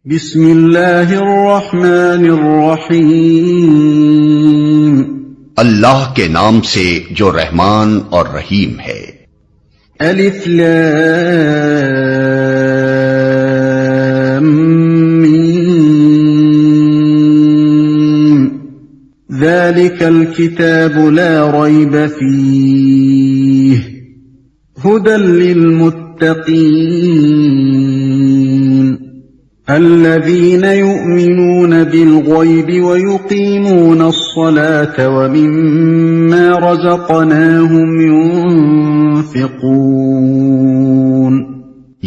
بسم اللہ الرحمن الرحیم اللہ کے نام سے جو رحمان اور رحیم ہے۔ الف لام میم ذالک الکتاب لا ریب فیہ ھدی للمتقین الذين يؤمنون بالغيب ويقيمون الصلاة ومما رزقناهم ينفقون۔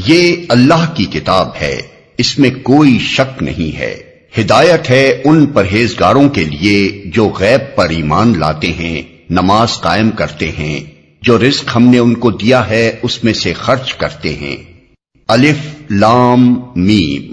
یہ اللہ کی کتاب ہے، اس میں کوئی شک نہیں ہے، ہدایت ہے ان پرہیزگاروں کے لیے جو غیب پر ایمان لاتے ہیں، نماز قائم کرتے ہیں، جو رزق ہم نے ان کو دیا ہے اس میں سے خرچ کرتے ہیں۔ الف لام میم،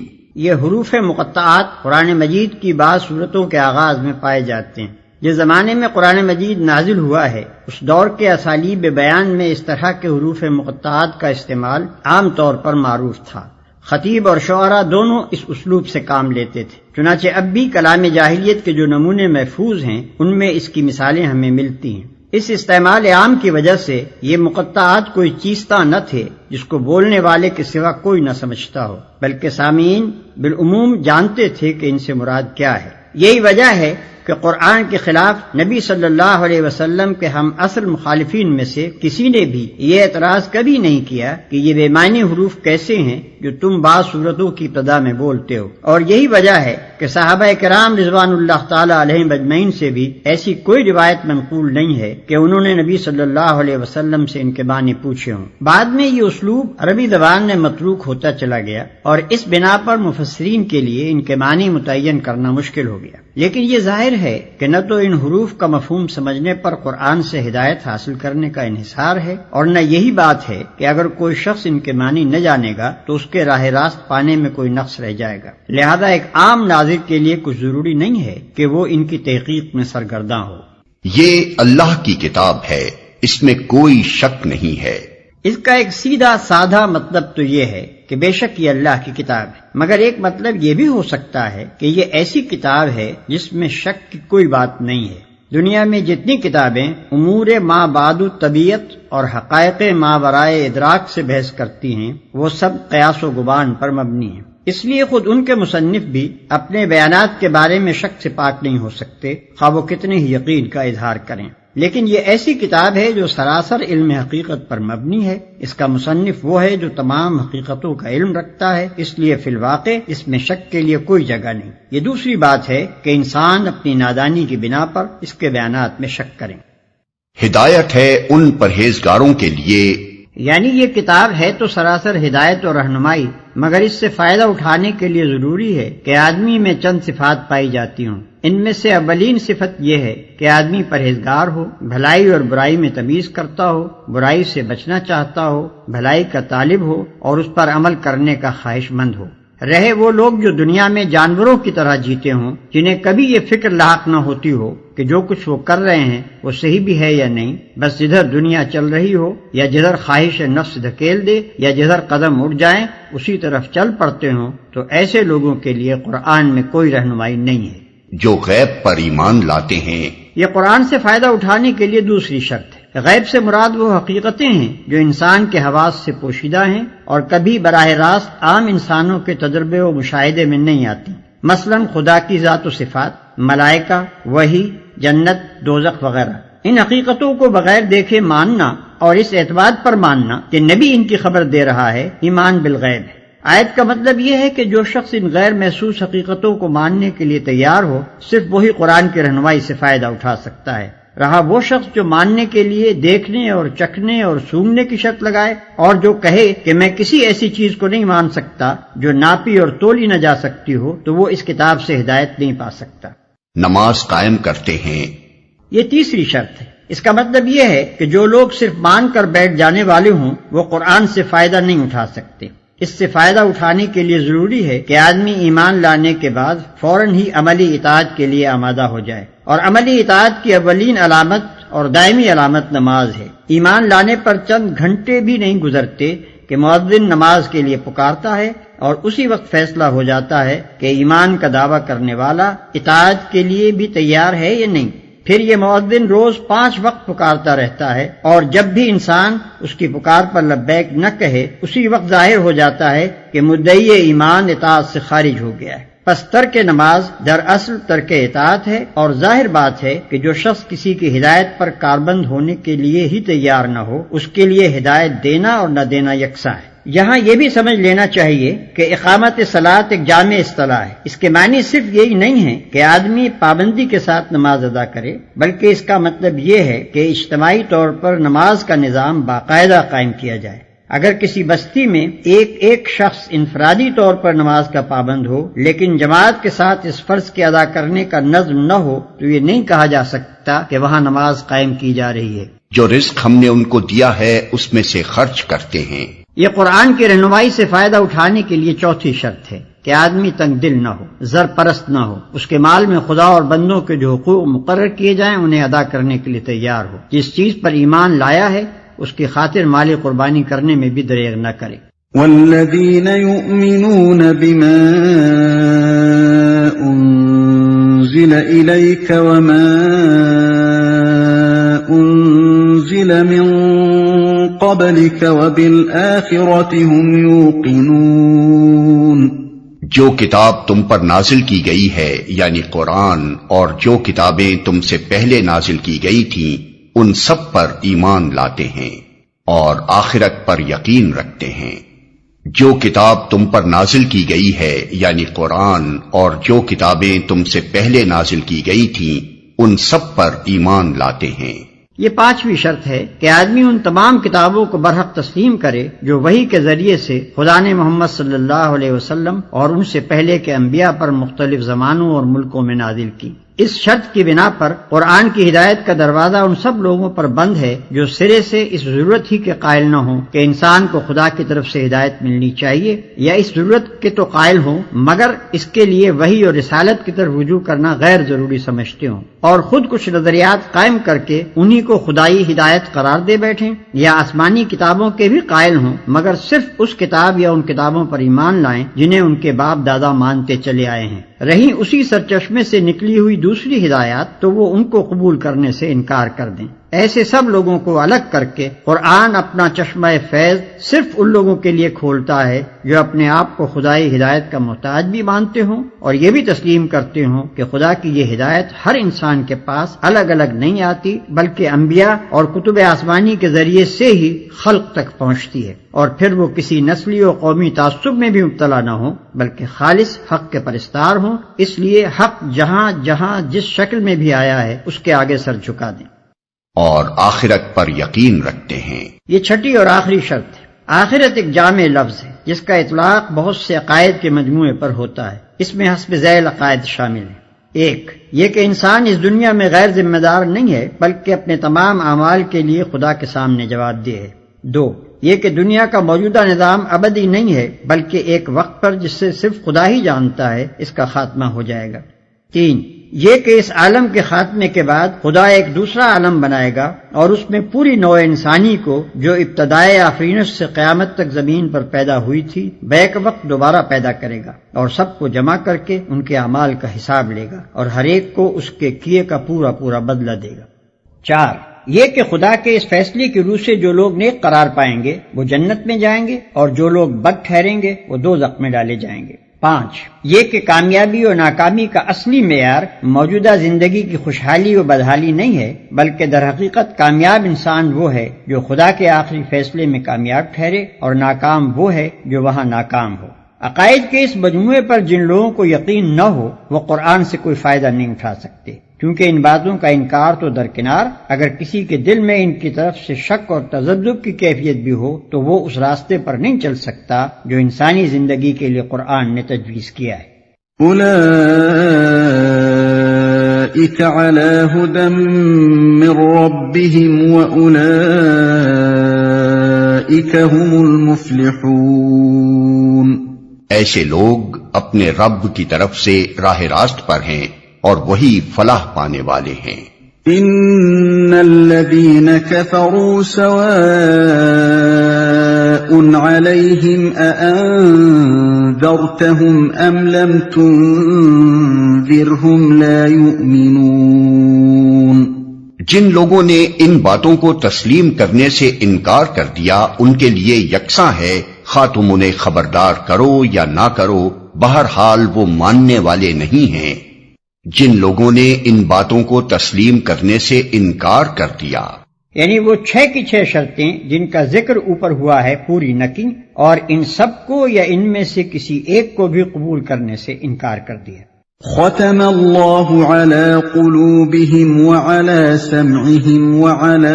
یہ حروف مقطعات قرآن مجید کی بعض صورتوں کے آغاز میں پائے جاتے ہیں۔ جس زمانے میں قرآن مجید نازل ہوا ہے اس دور کے اسالیب بیان میں اس طرح کے حروف مقطعات کا استعمال عام طور پر معروف تھا۔ خطیب اور شعراء دونوں اس اسلوب سے کام لیتے تھے، چنانچہ اب بھی کلام جاہلیت کے جو نمونے محفوظ ہیں ان میں اس کی مثالیں ہمیں ملتی ہیں۔ اس استعمال عام کی وجہ سے یہ مقطعات کوئی چیزتا نہ تھے جس کو بولنے والے کے سوا کوئی نہ سمجھتا ہو، بلکہ سامعین بالعموم جانتے تھے کہ ان سے مراد کیا ہے۔ یہی وجہ ہے کہ قرآن کے خلاف نبی صلی اللہ علیہ وسلم کے ہم اصل مخالفین میں سے کسی نے بھی یہ اعتراض کبھی نہیں کیا کہ یہ بے معنی حروف کیسے ہیں جو تم بعض صورتوں کی ابتدا میں بولتے ہو، اور یہی وجہ ہے کہ صحابہ کرام رضوان اللہ تعالی علیہم اجمعین سے بھی ایسی کوئی روایت منقول نہیں ہے کہ انہوں نے نبی صلی اللہ علیہ وسلم سے ان کے معنی پوچھے ہوں۔ بعد میں یہ اسلوب عربی زبان میں متروک ہوتا چلا گیا اور اس بنا پر مفسرین کے لیے ان کے معنی متعین کرنا مشکل ہو گیا، لیکن یہ ظاہر ہے کہ نہ تو ان حروف کا مفہوم سمجھنے پر قرآن سے ہدایت حاصل کرنے کا انحصار ہے، اور نہ یہی بات ہے کہ اگر کوئی شخص ان کے معنی نہ جانے گا تو اس کے راہ راست پانے میں کوئی نقص رہ جائے گا۔ لہذا ایک عام ناظر کے لیے کچھ ضروری نہیں ہے کہ وہ ان کی تحقیق میں سرگرداں ہو۔ یہ اللہ کی کتاب ہے، اس میں کوئی شک نہیں ہے۔ اس کا ایک سیدھا سادہ مطلب تو یہ ہے کہ بے شک یہ اللہ کی کتاب ہے، مگر ایک مطلب یہ بھی ہو سکتا ہے کہ یہ ایسی کتاب ہے جس میں شک کی کوئی بات نہیں ہے۔ دنیا میں جتنی کتابیں امور ما بعد طبیعت اور حقائق ما ورائے ادراک سے بحث کرتی ہیں وہ سب قیاس و گمان پر مبنی ہیں، اس لیے خود ان کے مصنف بھی اپنے بیانات کے بارے میں شک سے پاک نہیں ہو سکتے، خواہ وہ کتنے ہی یقین کا اظہار کریں۔ لیکن یہ ایسی کتاب ہے جو سراسر علم حقیقت پر مبنی ہے، اس کا مصنف وہ ہے جو تمام حقیقتوں کا علم رکھتا ہے، اس لیے فی الواقع اس میں شک کے لیے کوئی جگہ نہیں۔ یہ دوسری بات ہے کہ انسان اپنی نادانی کی بنا پر اس کے بیانات میں شک کریں۔ ہدایت ہے ان پرہیزگاروں کے لیے، یعنی یہ کتاب ہے تو سراسر ہدایت اور رہنمائی، مگر اس سے فائدہ اٹھانے کے لیے ضروری ہے کہ آدمی میں چند صفات پائی جاتی ہوں۔ ان میں سے اولین صفت یہ ہے کہ آدمی پرہیزگار ہو، بھلائی اور برائی میں تمیز کرتا ہو، برائی سے بچنا چاہتا ہو، بھلائی کا طالب ہو اور اس پر عمل کرنے کا خواہش مند ہو۔ رہے وہ لوگ جو دنیا میں جانوروں کی طرح جیتے ہوں، جنہیں کبھی یہ فکر لاحق نہ ہوتی ہو کہ جو کچھ وہ کر رہے ہیں وہ صحیح بھی ہے یا نہیں، بس جدھر دنیا چل رہی ہو یا جدھر خواہش نفس دھکیل دے یا جدھر قدم اٹھ جائیں اسی طرف چل پڑتے ہوں، تو ایسے لوگوں کے لیے قرآن میں کوئی رہنمائی نہیں ہے۔ جو غیب پر ایمان لاتے ہیں، یہ قرآن سے فائدہ اٹھانے کے لیے دوسری شرط ہے۔ غیب سے مراد وہ حقیقتیں ہیں جو انسان کے حواس سے پوشیدہ ہیں اور کبھی براہ راست عام انسانوں کے تجربے و مشاہدے میں نہیں آتی، مثلا خدا کی ذات و صفات، ملائکہ، وحی، جنت، دوزخ وغیرہ۔ ان حقیقتوں کو بغیر دیکھے ماننا اور اس اعتماد پر ماننا کہ نبی ان کی خبر دے رہا ہے، ایمان بالغیب ہے۔ آیت کا مطلب یہ ہے کہ جو شخص ان غیر محسوس حقیقتوں کو ماننے کے لیے تیار ہو صرف وہی قرآن کی رہنمائی سے فائدہ اٹھا سکتا ہے۔ رہا وہ شخص جو ماننے کے لیے دیکھنے اور چکھنے اور سونگنے کی شرط لگائے اور جو کہے کہ میں کسی ایسی چیز کو نہیں مان سکتا جو ناپی اور تولی نہ جا سکتی ہو، تو وہ اس کتاب سے ہدایت نہیں پا سکتا۔ نماز قائم کرتے ہیں، یہ تیسری شرط ہے۔ اس کا مطلب یہ ہے کہ جو لوگ صرف مان کر بیٹھ جانے والے ہوں وہ قرآن سے فائدہ نہیں اٹھا سکتے۔ اس سے فائدہ اٹھانے کے لیے ضروری ہے کہ آدمی ایمان لانے کے بعد فوراً ہی عملی اطاعت کے لیے آمادہ ہو جائے، اور عملی اطاعت کی اولین علامت اور دائمی علامت نماز ہے۔ ایمان لانے پر چند گھنٹے بھی نہیں گزرتے کہ مؤذن نماز کے لیے پکارتا ہے اور اسی وقت فیصلہ ہو جاتا ہے کہ ایمان کا دعویٰ کرنے والا اطاعت کے لیے بھی تیار ہے یا نہیں۔ پھر یہ مؤذن روز 5 وقت پکارتا رہتا ہے، اور جب بھی انسان اس کی پکار پر لبیک نہ کہے اسی وقت ظاہر ہو جاتا ہے کہ مدعی ایمان اطاعت سے خارج ہو گیا ہے۔ پس ترک نماز دراصل ترک اطاعت ہے، اور ظاہر بات ہے کہ جو شخص کسی کی ہدایت پر کاربند ہونے کے لیے ہی تیار نہ ہو، اس کے لیے ہدایت دینا اور نہ دینا یکساں ہے۔ یہاں یہ بھی سمجھ لینا چاہیے کہ اقامت صلاۃ ایک جامع اصطلاح ہے۔ اس کے معنی صرف یہی نہیں ہے کہ آدمی پابندی کے ساتھ نماز ادا کرے، بلکہ اس کا مطلب یہ ہے کہ اجتماعی طور پر نماز کا نظام باقاعدہ قائم کیا جائے۔ اگر کسی بستی میں ایک شخص انفرادی طور پر نماز کا پابند ہو، لیکن جماعت کے ساتھ اس فرض کے ادا کرنے کا نظم نہ ہو، تو یہ نہیں کہا جا سکتا کہ وہاں نماز قائم کی جا رہی ہے۔ جو رزق ہم نے ان کو دیا ہے اس میں سے خرچ کرتے ہیں۔ یہ قرآن کی رہنمائی سے فائدہ اٹھانے کے لیے چوتھی شرط ہے کہ آدمی تنگ دل نہ ہو، زر پرست نہ ہو، اس کے مال میں خدا اور بندوں کے جو حقوق مقرر کیے جائیں انہیں ادا کرنے کے لیے تیار ہو۔ جس چیز پر ایمان لایا ہے اس کی خاطر مال قربانی کرنے میں بھی دریغ نہ کرے۔ والذین یؤمنون بما انزل الیک وما انزل من قبلك وبالآخرة هم يوقنون۔ جو کتاب تم پر نازل کی گئی ہے یعنی قرآن، اور جو کتابیں تم سے پہلے نازل کی گئی تھیں ان سب پر ایمان لاتے ہیں اور آخرت پر یقین رکھتے ہیں۔ جو کتاب تم پر نازل کی گئی ہے یعنی قرآن، اور جو کتابیں تم سے پہلے نازل کی گئی تھیں ان سب پر ایمان لاتے ہیں۔ یہ 5ویں شرط ہے کہ آدمی ان تمام کتابوں کو برحق تسلیم کرے جو وحی کے ذریعے سے خدا نے محمد صلی اللہ علیہ وسلم اور ان سے پہلے کے انبیاء پر مختلف زمانوں اور ملکوں میں نازل کی۔ اس شرط کی بنا پر قرآن کی ہدایت کا دروازہ ان سب لوگوں پر بند ہے جو سرے سے اس ضرورت ہی کے قائل نہ ہوں کہ انسان کو خدا کی طرف سے ہدایت ملنی چاہیے، یا اس ضرورت کے تو قائل ہوں مگر اس کے لیے وحی اور رسالت کی طرف رجوع کرنا غیر ضروری سمجھتے ہوں، اور خود کچھ نظریات قائم کر کے انہی کو خدائی ہدایت قرار دے بیٹھیں، یا آسمانی کتابوں کے بھی قائل ہوں مگر صرف اس کتاب یا ان کتابوں پر ایمان لائیں جنہیں ان کے باپ دادا مانتے چلے آئے ہیں۔ رہی اسی سرچشمے سے نکلی ہوئی دوسری ہدایات تو وہ ان کو قبول کرنے سے انکار کر دیں۔ ایسے سب لوگوں کو الگ کر کے قرآن اپنا چشمہ فیض صرف ان لوگوں کے لیے کھولتا ہے جو اپنے آپ کو خدائی ہدایت کا محتاج بھی مانتے ہوں اور یہ بھی تسلیم کرتے ہوں کہ خدا کی یہ ہدایت ہر انسان کے پاس الگ الگ نہیں آتی بلکہ انبیاء اور کتب آسمانی کے ذریعے سے ہی خلق تک پہنچتی ہے، اور پھر وہ کسی نسلی و قومی تعصب میں بھی مبتلا نہ ہوں بلکہ خالص حق کے پرستار ہوں۔ اس لیے حق جہاں جہاں جس شکل میں بھی آیا ہے اس کے آگے سر جھکا دیں اور آخرت پر یقین رکھتے ہیں۔ یہ چھٹی اور آخری شرط ہے۔ آخرت ایک جامع لفظ ہے جس کا اطلاق بہت سے عقائد کے مجموعے پر ہوتا ہے۔ اس میں حسب ذیل عقائد شامل ہیں۔ 1 یہ کہ انسان اس دنیا میں غیر ذمہ دار نہیں ہے بلکہ اپنے تمام اعمال کے لیے خدا کے سامنے جواب دہ ہے۔ 2 یہ کہ دنیا کا موجودہ نظام ابدی نہیں ہے بلکہ ایک وقت پر جس سے صرف خدا ہی جانتا ہے اس کا خاتمہ ہو جائے گا۔ 3 یہ کہ اس عالم کے خاتمے کے بعد خدا ایک دوسرا عالم بنائے گا اور اس میں پوری نوع انسانی کو جو ابتدائے آفرینش سے قیامت تک زمین پر پیدا ہوئی تھی بیک وقت دوبارہ پیدا کرے گا اور سب کو جمع کر کے ان کے اعمال کا حساب لے گا اور ہر ایک کو اس کے کیے کا پورا پورا بدلہ دے گا۔ 4 یہ کہ خدا کے اس فیصلے کی روح سے جو لوگ نیک قرار پائیں گے وہ جنت میں جائیں گے اور جو لوگ بد ٹھہریں گے وہ دوزخ میں ڈالے جائیں گے۔ 5 یہ کہ کامیابی اور ناکامی کا اصلی معیار موجودہ زندگی کی خوشحالی و بدحالی نہیں ہے بلکہ در حقیقت کامیاب انسان وہ ہے جو خدا کے آخری فیصلے میں کامیاب ٹھہرے اور ناکام وہ ہے جو وہاں ناکام ہو۔ عقائد کے اس مجموعے پر جن لوگوں کو یقین نہ ہو وہ قرآن سے کوئی فائدہ نہیں اٹھا سکتے، کیونکہ ان باتوں کا انکار تو درکنار، اگر کسی کے دل میں ان کی طرف سے شک اور تذبذب کی کیفیت بھی ہو تو وہ اس راستے پر نہیں چل سکتا جو انسانی زندگی کے لیے قرآن نے تجویز کیا ہے۔ اولئک علی ھدی من ربہم واولئک ھم المفلحون۔ ایسے لوگ اپنے رب کی طرف سے راہ راست پر ہیں اور وہی فلاح پانے والے ہیں۔ ان الذین کفروا سواء عَلَيْهِمْ أَأَنذَرْتَهُمْ أَمْ لَمْ تُنذِرْهُمْ لَا يُؤْمِنُونَ۔ جن لوگوں نے ان باتوں کو تسلیم کرنے سے انکار کر دیا ان کے لیے یکساں ہے، خواہ تم انہیں خبردار کرو یا نہ کرو، بہرحال وہ ماننے والے نہیں ہیں۔ جن لوگوں نے ان باتوں کو تسلیم کرنے سے انکار کر دیا، یعنی وہ 6 کی 6 شرطیں جن کا ذکر اوپر ہوا ہے پوری نہ کی، اور ان سب کو یا ان میں سے کسی ایک کو بھی قبول کرنے سے انکار کر دیا۔ ختم اللہ علی قلوبہم وعلی سمعہم وعلی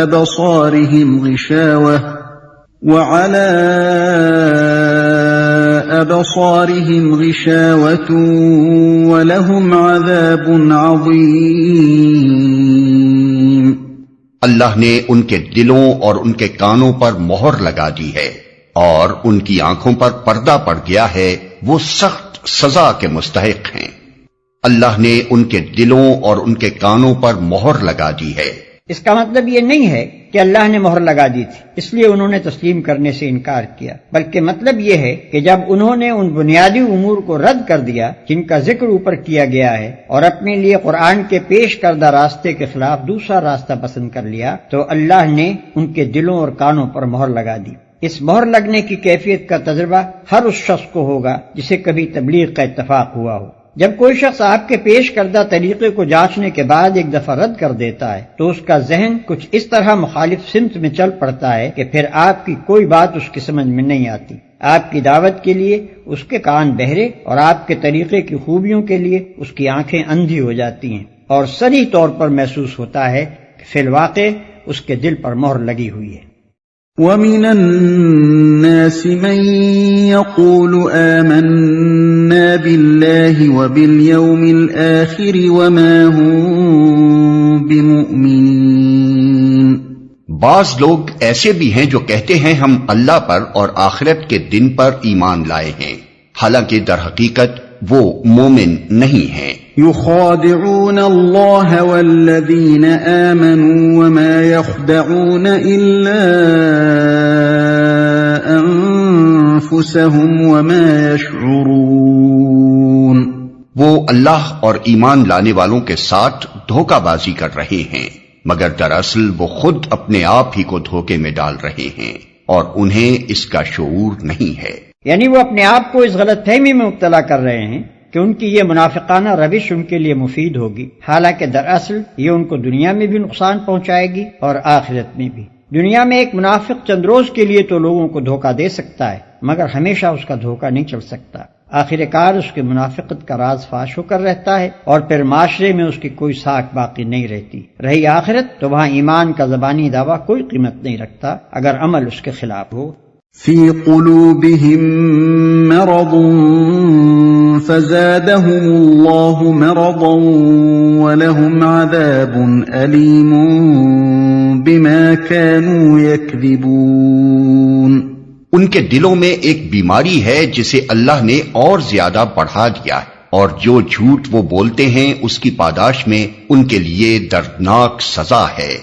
ابصارہم غشاوہ وَلَهُمْ عَذَابٌ عَظِيمٌ۔ اللہ نے ان کے دلوں اور ان کے کانوں پر مہر لگا دی ہے، اور ان کی آنکھوں پر پردہ پڑ گیا ہے، وہ سخت سزا کے مستحق ہیں۔ اللہ نے ان کے دلوں اور ان کے کانوں پر مہر لگا دی ہے۔ اس کا مطلب یہ نہیں ہے کہ اللہ نے مہر لگا دی تھی اس لیے انہوں نے تسلیم کرنے سے انکار کیا، بلکہ مطلب یہ ہے کہ جب انہوں نے ان بنیادی امور کو رد کر دیا جن کا ذکر اوپر کیا گیا ہے، اور اپنے لیے قرآن کے پیش کردہ راستے کے خلاف دوسرا راستہ پسند کر لیا، تو اللہ نے ان کے دلوں اور کانوں پر مہر لگا دی۔ اس مہر لگنے کی کیفیت کا تجربہ ہر اس شخص کو ہوگا جسے کبھی تبلیغ کا اتفاق ہوا ہو۔ جب کوئی شخص آپ کے پیش کردہ طریقے کو جانچنے کے بعد ایک دفعہ رد کر دیتا ہے تو اس کا ذہن کچھ اس طرح مخالف سمت میں چل پڑتا ہے کہ پھر آپ کی کوئی بات اس کی سمجھ میں نہیں آتی۔ آپ کی دعوت کے لیے اس کے کان بہرے اور آپ کے طریقے کی خوبیوں کے لیے اس کی آنکھیں اندھی ہو جاتی ہیں، اور صریح طور پر محسوس ہوتا ہے کہ فی الواقع اس کے دل پر مہر لگی ہوئی ہے۔ وَمِنَ النَّاسِ مَن يَقُولُ آمَنَّا بِاللَّهِ وَبِالْيَوْمِ الْآخِرِ وَمَا هُم بِمُؤْمِنِينَ۔ بعض لوگ ایسے بھی ہیں جو کہتے ہیں ہم اللہ پر اور آخرت کے دن پر ایمان لائے ہیں، حالانکہ در حقیقت وہ مومن نہیں ہیں۔ يخادعون الله والذين آمنوا وما يخدعون إلا أنفسهم وما يشعرون۔ وہ اللہ اور ایمان لانے والوں کے ساتھ دھوکہ بازی کر رہے ہیں، مگر دراصل وہ خود اپنے آپ ہی کو دھوکے میں ڈال رہے ہیں اور انہیں اس کا شعور نہیں ہے۔ یعنی وہ اپنے آپ کو اس غلط فہمی میں مبتلا کر رہے ہیں کہ ان کی یہ منافقانہ روش ان کے لیے مفید ہوگی، حالانکہ دراصل یہ ان کو دنیا میں بھی نقصان پہنچائے گی اور آخرت میں بھی۔ دنیا میں ایک منافق چند روز کے لیے تو لوگوں کو دھوکہ دے سکتا ہے، مگر ہمیشہ اس کا دھوکہ نہیں چل سکتا۔ آخر کار اس کی منافقت کا راز فاش ہو کر رہتا ہے، اور پھر معاشرے میں اس کی کوئی ساکھ باقی نہیں رہتی۔ رہی آخرت تو وہاں ایمان کا زبانی دعویٰ کوئی قیمت نہیں رکھتا اگر عمل اس کے خلاف ہو۔ فی قلوبہم مرض فزادهم اللہ مرضا ولہم عذاب علیم بما كانوا یکذبون۔ ان کے دلوں میں ایک بیماری ہے جسے اللہ نے اور زیادہ بڑھا دیا ہے، اور جو جھوٹ وہ بولتے ہیں اس کی پاداش میں ان کے لیے دردناک سزا ہے۔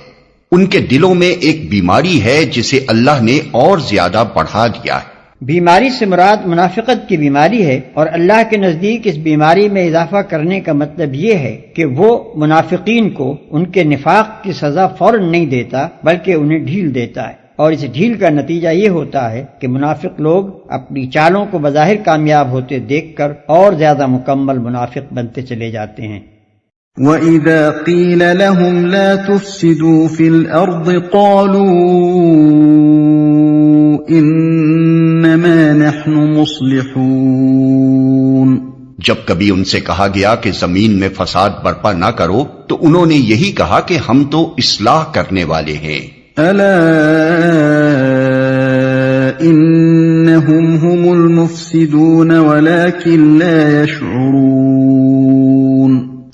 ان کے دلوں میں ایک بیماری ہے جسے اللہ نے اور زیادہ بڑھا دیا ہے۔ بیماری سے مراد منافقت کی بیماری ہے، اور اللہ کے نزدیک اس بیماری میں اضافہ کرنے کا مطلب یہ ہے کہ وہ منافقین کو ان کے نفاق کی سزا فوراً نہیں دیتا بلکہ انہیں ڈھیل دیتا ہے، اور اس ڈھیل کا نتیجہ یہ ہوتا ہے کہ منافق لوگ اپنی چالوں کو بظاہر کامیاب ہوتے دیکھ کر اور زیادہ مکمل منافق بنتے چلے جاتے ہیں۔ وَإِذَا قِيلَ لَهُمْ لَا تُفْسِدُوا فِي الْأَرْضِ قَالُوا إِنَّمَا نَحْنُ مُصْلِحُونَ۔ جب کبھی ان سے کہا گیا کہ زمین میں فساد برپا نہ کرو تو انہوں نے یہی کہا کہ ہم تو اصلاح کرنے والے ہیں۔ أَلَا إِنَّهُمْ هُمُ الْمُفْسِدُونَ وَلَكِنْ لَا يَشْعُرُونَ۔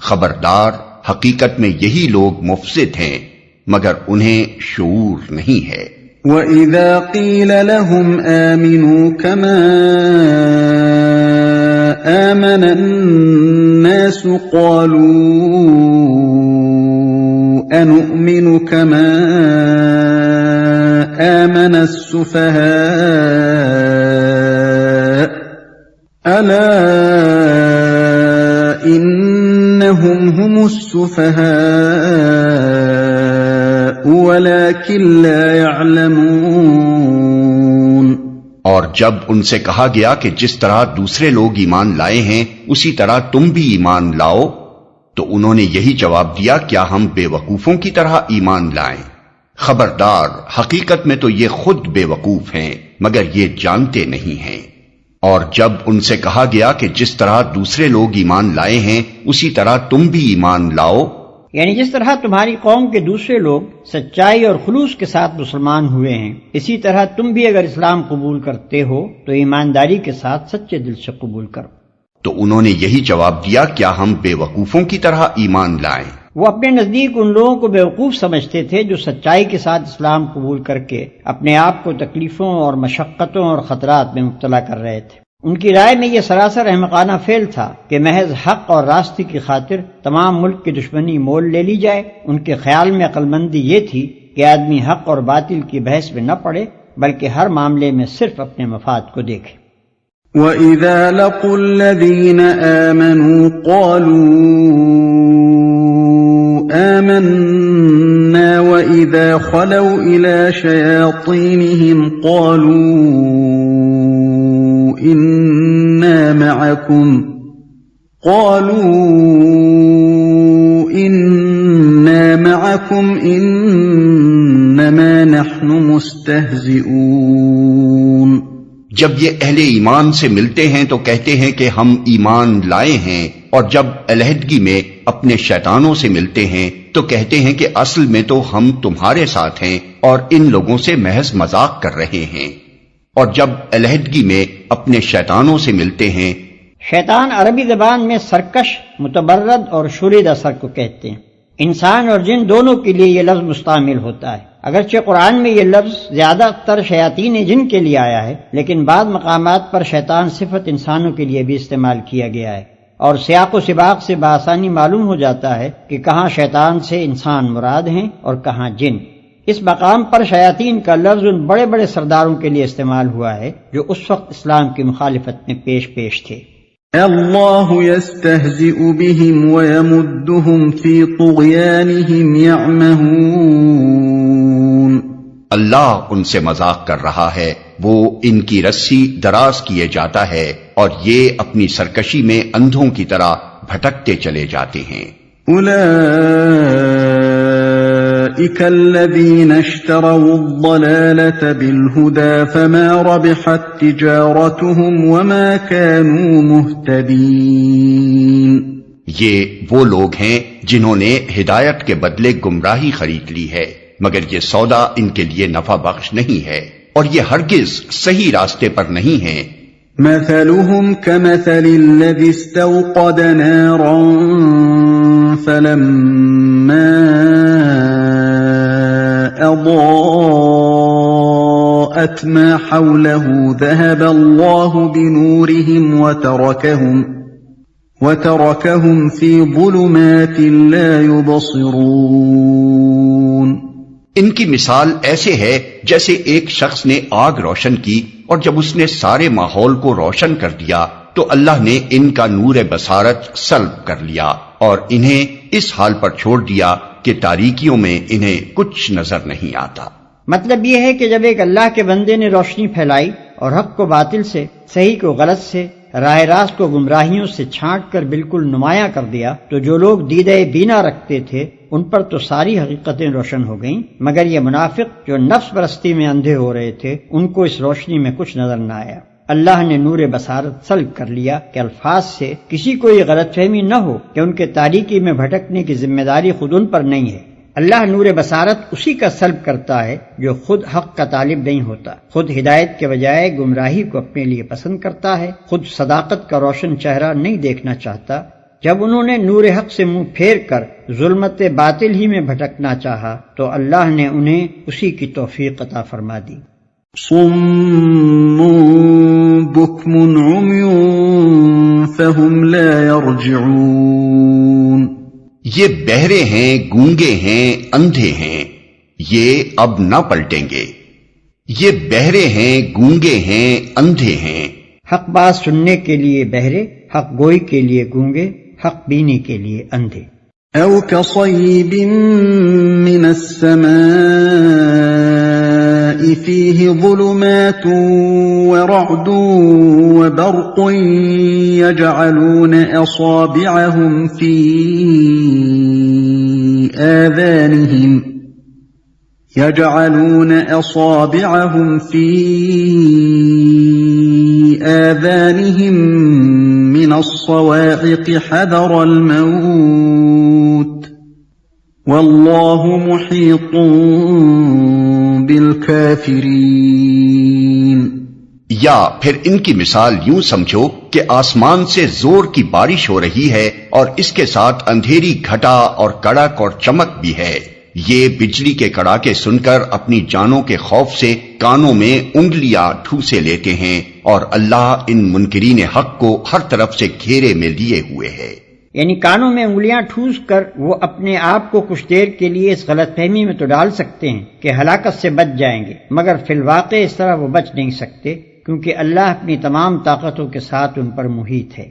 خبردار، حقیقت میں یہی لوگ مفسد ہیں مگر انہیں شعور نہیں ہے۔ وَإِذَا قِيلَ لَهُمْ آمِنُوا كَمَا آمَنَ النَّاسُ قَالُوا أَنُؤْمِنُ كَمَا السفهاء ألا إنهم هم السفهاء ولكن لا يعلمون۔ اور جب ان سے کہا گیا کہ جس طرح دوسرے لوگ ایمان لائے ہیں اسی طرح تم بھی ایمان لاؤ، تو انہوں نے یہی جواب دیا کیا ہم بے وقوفوں کی طرح ایمان لائیں؟ خبردار، حقیقت میں تو یہ خود بے وقوف ہیں مگر یہ جانتے نہیں ہیں۔ اور جب ان سے کہا گیا کہ جس طرح دوسرے لوگ ایمان لائے ہیں اسی طرح تم بھی ایمان لاؤ، یعنی جس طرح تمہاری قوم کے دوسرے لوگ سچائی اور خلوص کے ساتھ مسلمان ہوئے ہیں، اسی طرح تم بھی اگر اسلام قبول کرتے ہو تو ایمانداری کے ساتھ سچے دل سے قبول کرو۔ تو انہوں نے یہی جواب دیا کیا ہم بے وقوفوں کی طرح ایمان لائیں؟ وہ اپنے نزدیک ان لوگوں کو بیوقوف سمجھتے تھے جو سچائی کے ساتھ اسلام قبول کر کے اپنے آپ کو تکلیفوں اور مشقتوں اور خطرات میں مبتلا کر رہے تھے۔ ان کی رائے میں یہ سراسر احمقانہ فعل تھا کہ محض حق اور راستے کی خاطر تمام ملک کی دشمنی مول لے لی جائے۔ ان کے خیال میں عقل مندی یہ تھی کہ آدمی حق اور باطل کی بحث میں نہ پڑے بلکہ ہر معاملے میں صرف اپنے مفاد کو دیکھے۔ وَإِذَا لَقُوا الَّذِينَ آمَنُوا قَالُوا آمَنَّا وَإِذَا خَلَوْا إِلَى شَيَاطِينِهِمْ قَالُوا إِنَّا مَعَكُمْ إِنَّمَا نَحْنُ مُسْتَهْزِئُونَ۔ جب یہ اہل ایمان سے ملتے ہیں تو کہتے ہیں کہ ہم ایمان لائے ہیں، اور جب علیحدگی میں اپنے شیطانوں سے ملتے ہیں تو کہتے ہیں کہ اصل میں تو ہم تمہارے ساتھ ہیں اور ان لوگوں سے محض مذاق کر رہے ہیں۔ اور جب علیحدگی میں اپنے شیطانوں سے ملتے ہیں، شیطان عربی زبان میں سرکش، متبرد اور شوریدہ سر کو کہتے ہیں۔ انسان اور جن دونوں کے لیے یہ لفظ مستعمل ہوتا ہے۔ اگرچہ قرآن میں یہ لفظ زیادہ تر شیاطین جن کے لیے آیا ہے، لیکن بعض مقامات پر شیطان صفت انسانوں کے لیے بھی استعمال کیا گیا ہے، اور سیاق و سباق سے بآسانی معلوم ہو جاتا ہے کہ کہاں شیطان سے انسان مراد ہیں اور کہاں جن۔ اس مقام پر شیاطین کا لفظ ان بڑے بڑے سرداروں کے لیے استعمال ہوا ہے جو اس وقت اسلام کی مخالفت میں پیش تھے۔ اللہ یستہزئ بہم ویمدہم فی طغیانہم یعمہون۔ اللہ ان سے مذاق کر رہا ہے، وہ ان کی رسی دراز کیے جاتا ہے اور یہ اپنی سرکشی میں اندھوں کی طرح بھٹکتے چلے جاتے ہیں۔ اولئک الذین اشتروا الضلالة بالہدى فما ربحت تجارتهم وما كانوا مہتدین۔ یہ وہ لوگ ہیں جنہوں نے ہدایت کے بدلے گمراہی خرید لی ہے، مگر یہ سودا ان کے لیے نفع بخش نہیں ہے اور یہ ہرگز صحیح راستے پر نہیں ہیں۔ مثلهم كمثل الذي استوقد نارا فلما أضاءت ما حوله ذهب الله بنورهم وتركهم في ظلمات لا يبصرون۔ ان کی مثال ایسے ہے جیسے ایک شخص نے آگ روشن کی اور جب اس نے سارے ماحول کو روشن کر دیا تو اللہ نے ان کا نور بصارت سلب کر لیا اور انہیں اس حال پر چھوڑ دیا کہ تاریکیوں میں انہیں کچھ نظر نہیں آتا۔ مطلب یہ ہے کہ جب ایک اللہ کے بندے نے روشنی پھیلائی اور حق کو باطل سے، صحیح کو غلط سے، راہ راست کو گمراہیوں سے چھانٹ کر بالکل نمایاں کر دیا، تو جو لوگ دیدہ بینا رکھتے تھے ان پر تو ساری حقیقتیں روشن ہو گئیں، مگر یہ منافق جو نفس پرستی میں اندھے ہو رہے تھے ان کو اس روشنی میں کچھ نظر نہ آیا۔ اللہ نے نور بصارت سلب کر لیا کہ الفاظ سے کسی کو یہ غلط فہمی نہ ہو کہ ان کے تاریکی میں بھٹکنے کی ذمہ داری خود ان پر نہیں ہے۔ اللہ نور بصارت اسی کا سلب کرتا ہے جو خود حق کا طالب نہیں ہوتا، خود ہدایت کے بجائے گمراہی کو اپنے لیے پسند کرتا ہے، خود صداقت کا روشن چہرہ نہیں دیکھنا چاہتا۔ جب انہوں نے نور حق سے منہ پھیر کر ظلمت باطل ہی میں بھٹکنا چاہا تو اللہ نے انہیں اسی کی توفیق عطا فرما دی۔ صم بکم عمی فہم لا یرجعون۔ یہ بہرے ہیں، گونگے ہیں، اندھے ہیں، یہ اب نہ پلٹیں گے۔ یہ بہرے ہیں، گونگے ہیں، اندھے ہیں۔ حق بات سننے کے لیے بہرے، حق گوئی کے لیے گونگے، حق بینی کے لیے اندھے۔ أو كصيب من السماء فيه ظلمات ورعد وبرق يجعلون أصابعهم في آذانهم من الصواعق حذر الموت والله محيط بالكافرين۔ یا پھر ان کی مثال یوں سمجھو کہ آسمان سے زور کی بارش ہو رہی ہے اور اس کے ساتھ اندھیری گھٹا اور کڑک اور چمک بھی ہے۔ یہ بجلی کے کڑاکے سن کر اپنی جانوں کے خوف سے کانوں میں انگلیاں ٹھوسے لیتے ہیں، اور اللہ ان منکرین حق کو ہر طرف سے گھیرے میں لیے ہوئے ہے۔ یعنی کانوں میں انگلیاں ٹھوس کر وہ اپنے آپ کو کچھ دیر کے لیے اس غلط فہمی میں تو ڈال سکتے ہیں کہ ہلاکت سے بچ جائیں گے، مگر فی الواقع اس طرح وہ بچ نہیں سکتے، کیونکہ اللہ اپنی تمام طاقتوں کے ساتھ ان پر محیط ہے۔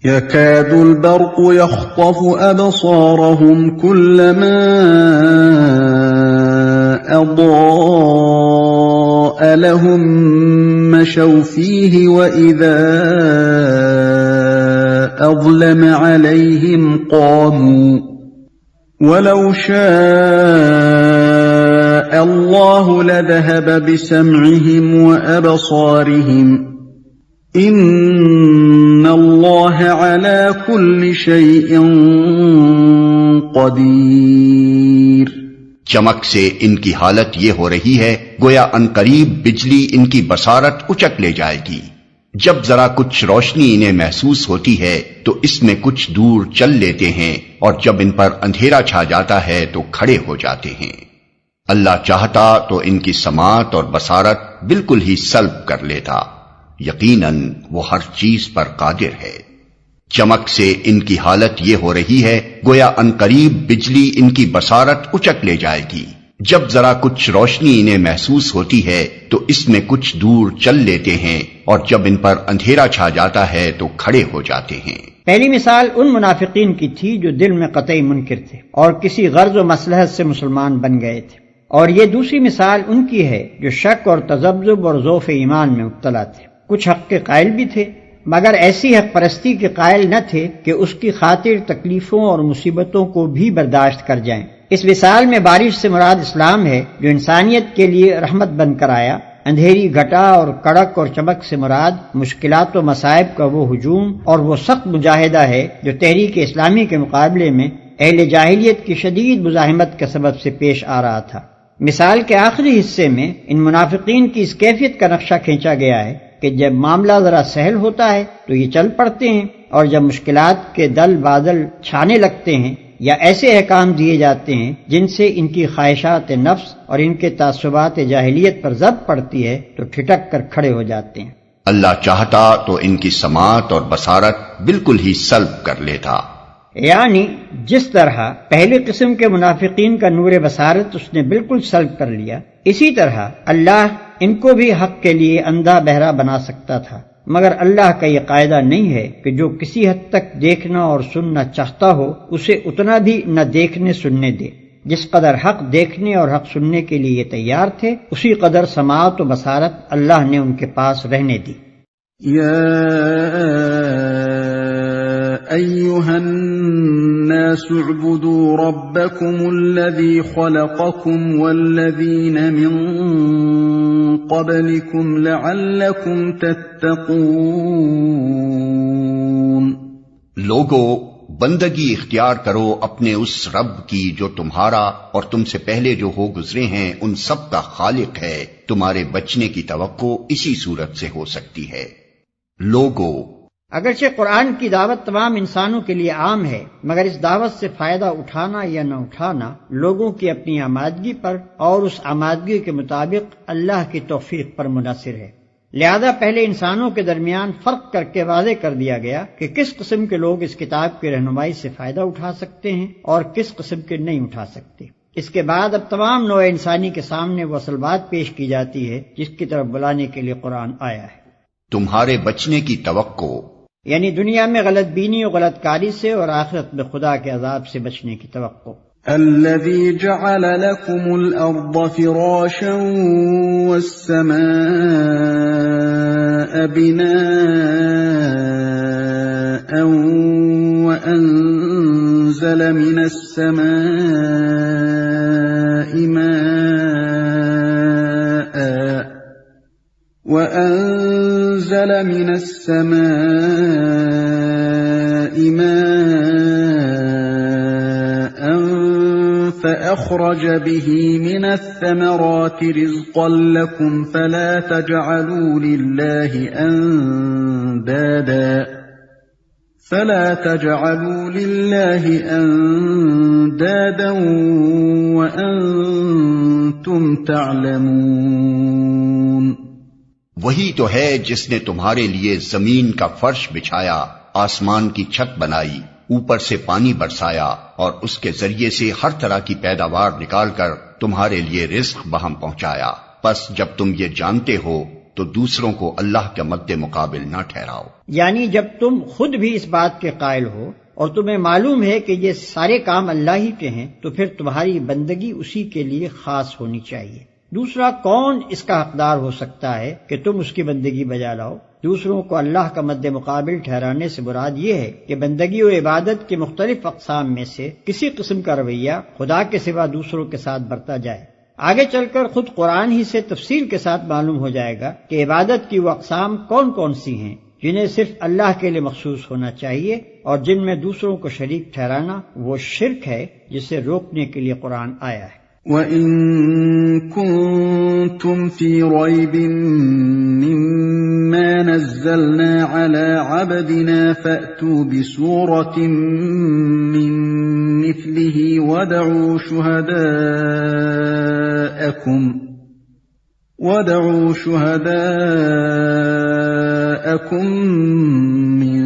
يكاد البرق يخطف أبصارهم كلما أضاء لهم مشوا فيه وإذا أظلم عليهم قاموا ولو شاء الله لذهب بسمعهم وأبصارهم ان اللہ علی کل شیء قدیر۔ چمک سے ان کی حالت یہ ہو رہی ہے گویا عنقریب بجلی ان کی بصارت اچک لے جائے گی۔ جب ذرا کچھ روشنی انہیں محسوس ہوتی ہے تو اس میں کچھ دور چل لیتے ہیں، اور جب ان پر اندھیرا چھا جاتا ہے تو کھڑے ہو جاتے ہیں۔ اللہ چاہتا تو ان کی سماعت اور بصارت بالکل ہی سلب کر لیتا، یقیناً وہ ہر چیز پر قادر ہے۔ چمک سے ان کی حالت یہ ہو رہی ہے گویا عنقریب بجلی ان کی بصارت اچک لے جائے گی۔ جب ذرا کچھ روشنی انہیں محسوس ہوتی ہے تو اس میں کچھ دور چل لیتے ہیں، اور جب ان پر اندھیرا چھا جاتا ہے تو کھڑے ہو جاتے ہیں۔ پہلی مثال ان منافقین کی تھی جو دل میں قطعی منکر تھے اور کسی غرض و مصلحت سے مسلمان بن گئے تھے، اور یہ دوسری مثال ان کی ہے جو شک اور تذبذب اور ضعف ایمان میں مبتلا تھے۔ کچھ حق کے قائل بھی تھے، مگر ایسی حق پرستی کے قائل نہ تھے کہ اس کی خاطر تکلیفوں اور مصیبتوں کو بھی برداشت کر جائیں۔ اس مثال میں بارش سے مراد اسلام ہے جو انسانیت کے لیے رحمت بن کر آیا، اندھیری گھٹا اور کڑک اور چمک سے مراد مشکلات و مصائب کا وہ ہجوم اور وہ سخت مجاہدہ ہے جو تحریک اسلامی کے مقابلے میں اہل جاہلیت کی شدید مزاحمت کے سبب سے پیش آ رہا تھا۔ مثال کے آخری حصے میں ان منافقین کی اس کیفیت کا نقشہ کھینچا گیا ہے کہ جب معاملہ ذرا سہل ہوتا ہے تو یہ چل پڑتے ہیں، اور جب مشکلات کے دل بادل چھانے لگتے ہیں یا ایسے احکام دیے جاتے ہیں جن سے ان کی خواہشات نفس اور ان کے تعصبات جاہلیت پر ضرب پڑتی ہے تو ٹھٹک کر کھڑے ہو جاتے ہیں۔ اللہ چاہتا تو ان کی سماعت اور بصارت بالکل ہی سلب کر لیتا۔ یعنی جس طرح پہلی قسم کے منافقین کا نور بصارت اس نے بالکل سلب کر لیا، اسی طرح اللہ ان کو بھی حق کے لیے اندھا بہرا بنا سکتا تھا، مگر اللہ کا یہ قاعدہ نہیں ہے کہ جو کسی حد تک دیکھنا اور سننا چاہتا ہو اسے اتنا بھی نہ دیکھنے سننے دے۔ جس قدر حق دیکھنے اور حق سننے کے لیے یہ تیار تھے، اسی قدر سماعت و بصارت اللہ نے ان کے پاس رہنے دی۔ یا ایھا الناس اعبدوا ربکم الذی خلقکم والذین من قبلکم لعلکم تتقون۔ لوگو، بندگی اختیار کرو اپنے اس رب کی جو تمہارا اور تم سے پہلے جو ہو گزرے ہیں ان سب کا خالق ہے۔ تمہارے بچنے کی توقع اسی صورت سے ہو سکتی ہے۔ لوگو، اگرچہ قرآن کی دعوت تمام انسانوں کے لیے عام ہے، مگر اس دعوت سے فائدہ اٹھانا یا نہ اٹھانا لوگوں کی اپنی آمادگی پر اور اس آمادگی کے مطابق اللہ کی توفیق پر منحصر ہے۔ لہذا پہلے انسانوں کے درمیان فرق کر کے واضح کر دیا گیا کہ کس قسم کے لوگ اس کتاب کی رہنمائی سے فائدہ اٹھا سکتے ہیں اور کس قسم کے نہیں اٹھا سکتے۔ اس کے بعد اب تمام نوع انسانی کے سامنے وہ اصل بات پیش کی جاتی ہے جس کی طرف بلانے کے لیے قرآن آیا ہے۔ تمہارے بچنے کی توقع، یعنی دنیا میں غلط بینی و غلط کاری سے اور آخرت میں خدا کے عذاب سے بچنے کی توقع۔ الذي جعل لكم الأرض فراشا والسماء بناء وأنزل من السماء ماء فأخرج به من الثمرات رزقا لكم فلا تجعلوا لله أندادا وأنتم تعلمون۔ وہی تو ہے جس نے تمہارے لیے زمین کا فرش بچھایا، آسمان کی چھت بنائی، اوپر سے پانی برسایا اور اس کے ذریعے سے ہر طرح کی پیداوار نکال کر تمہارے لیے رزق بہم پہنچایا۔ پس جب تم یہ جانتے ہو تو دوسروں کو اللہ کے مد مقابل نہ ٹھہراؤ۔ یعنی جب تم خود بھی اس بات کے قائل ہو اور تمہیں معلوم ہے کہ یہ سارے کام اللہ ہی کے ہیں تو پھر تمہاری بندگی اسی کے لیے خاص ہونی چاہیے۔ دوسرا کون اس کا حقدار ہو سکتا ہے کہ تم اس کی بندگی بجا لاؤ؟ دوسروں کو اللہ کا مد مقابل ٹھہرانے سے مراد یہ ہے کہ بندگی و عبادت کی مختلف اقسام میں سے کسی قسم کا رویہ خدا کے سوا دوسروں کے ساتھ برتا جائے۔ آگے چل کر خود قرآن ہی سے تفصیل کے ساتھ معلوم ہو جائے گا کہ عبادت کی وہ اقسام کون کون سی ہیں جنہیں صرف اللہ کے لیے مخصوص ہونا چاہیے اور جن میں دوسروں کو شریک ٹھہرانا وہ شرک ہے جسے روکنے کے لیے قرآن آیا ہے۔ وَإِن كُنتُمْ فِي رَيْبٍ مِّمَّا نَزَّلْنَا عَلَىٰ عَبْدِنَا فَأْتُوا بِسُورَةٍ مِّن مِّثْلِهِ وَادْعُوا شُهَدَاءَكُم مِّن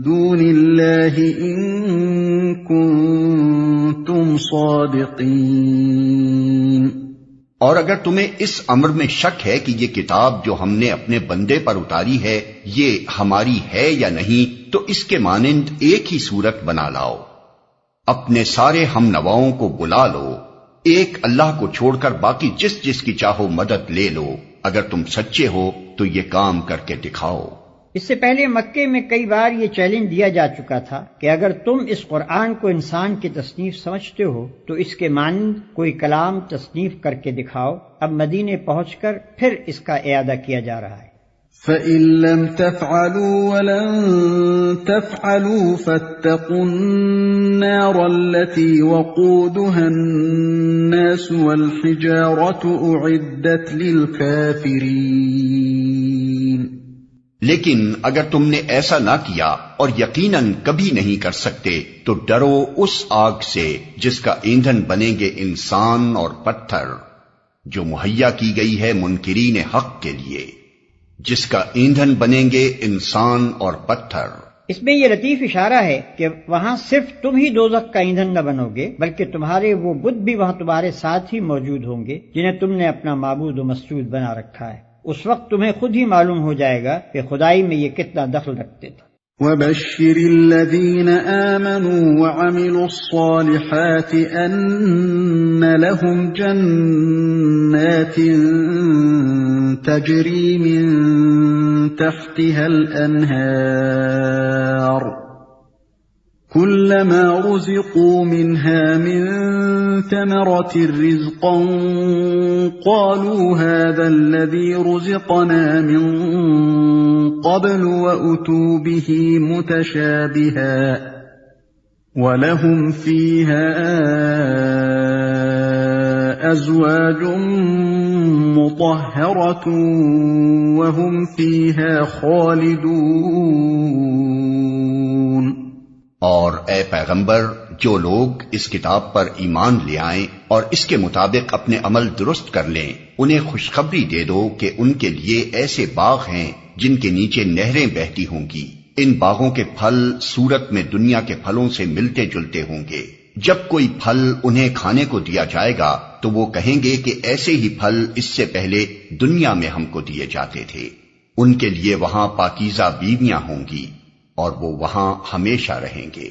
دُونِ اللَّهِ إِن كُنتُمْ صَادِقِينَ۔ اور اگر تمہیں اس امر میں شک ہے کہ یہ کتاب جو ہم نے اپنے بندے پر اتاری ہے یہ ہماری ہے یا نہیں تو اس کے مانند ایک ہی صورت بنا لاؤ، اپنے سارے ہم نواؤں کو بلا لو، ایک اللہ کو چھوڑ کر باقی جس جس کی چاہو مدد لے لو، اگر تم سچے ہو تو یہ کام کر کے دکھاؤ۔ اس سے پہلے مکے میں کئی بار یہ چیلنج دیا جا چکا تھا کہ اگر تم اس قرآن کو انسان کی تصنیف سمجھتے ہو تو اس کے مانند کوئی کلام تصنیف کر کے دکھاؤ۔ اب مدینے پہنچ کر پھر اس کا اعادہ کیا جا رہا ہے۔ فَإِن لَّمْ تَفْعَلُوا وَلَن تَفْعَلُوا فَاتَّقُوا النَّارَ الَّتِي وَقُودُهَا النَّاسُ وَالْحِجَارَةُ أُعِدَّتْ لِلْكَافِرِينَ۔ لیکن اگر تم نے ایسا نہ کیا اور یقیناً کبھی نہیں کر سکتے تو ڈرو اس آگ سے جس کا ایندھن بنیں گے انسان اور پتھر، جو مہیا کی گئی ہے منکرین حق کے لیے، جس کا ایندھن بنیں گے انسان اور پتھر۔ اس میں یہ لطیف اشارہ ہے کہ وہاں صرف تم ہی دوزخ کا ایندھن نہ بنو گے بلکہ تمہارے وہ بت بھی وہاں تمہارے ساتھ ہی موجود ہوں گے جنہیں تم نے اپنا معبود و مسجود بنا رکھا ہے۔ اس وقت تمہیں خود ہی معلوم ہو جائے گا کہ خدائی میں یہ کتنا دخل رکھتے تھے۔ وَبَشِّرِ الَّذِينَ آمَنُوا وَعَمِلُوا الصَّالِحَاتِ أَنَّ لَهُمْ جَنَّاتٍ تَجْرِي مِن تَحْتِهَا الْأَنْهَارُ كُلَّمَا رُزِقُوا مِنْهَا مِن ثَمَرَةٍ رِّزْقًا قَالُوا هَٰذَا الَّذِي رُزِقْنَا مِن قَبْلُ وَأُتُوا بِهِ مُتَشَابِهًا وَلَهُمْ فِيهَا أَزْوَاجٌ مُّطَهَّرَةٌ وَهُمْ فِيهَا خَالِدُونَ۔ اور اے پیغمبر، جو لوگ اس کتاب پر ایمان لے آئیں اور اس کے مطابق اپنے عمل درست کر لیں انہیں خوشخبری دے دو کہ ان کے لیے ایسے باغ ہیں جن کے نیچے نہریں بہتی ہوں گی، ان باغوں کے پھل صورت میں دنیا کے پھلوں سے ملتے جلتے ہوں گے، جب کوئی پھل انہیں کھانے کو دیا جائے گا تو وہ کہیں گے کہ ایسے ہی پھل اس سے پہلے دنیا میں ہم کو دیے جاتے تھے۔ ان کے لیے وہاں پاکیزہ بیویاں ہوں گی اور وہ وہاں ہمیشہ رہیں گے۔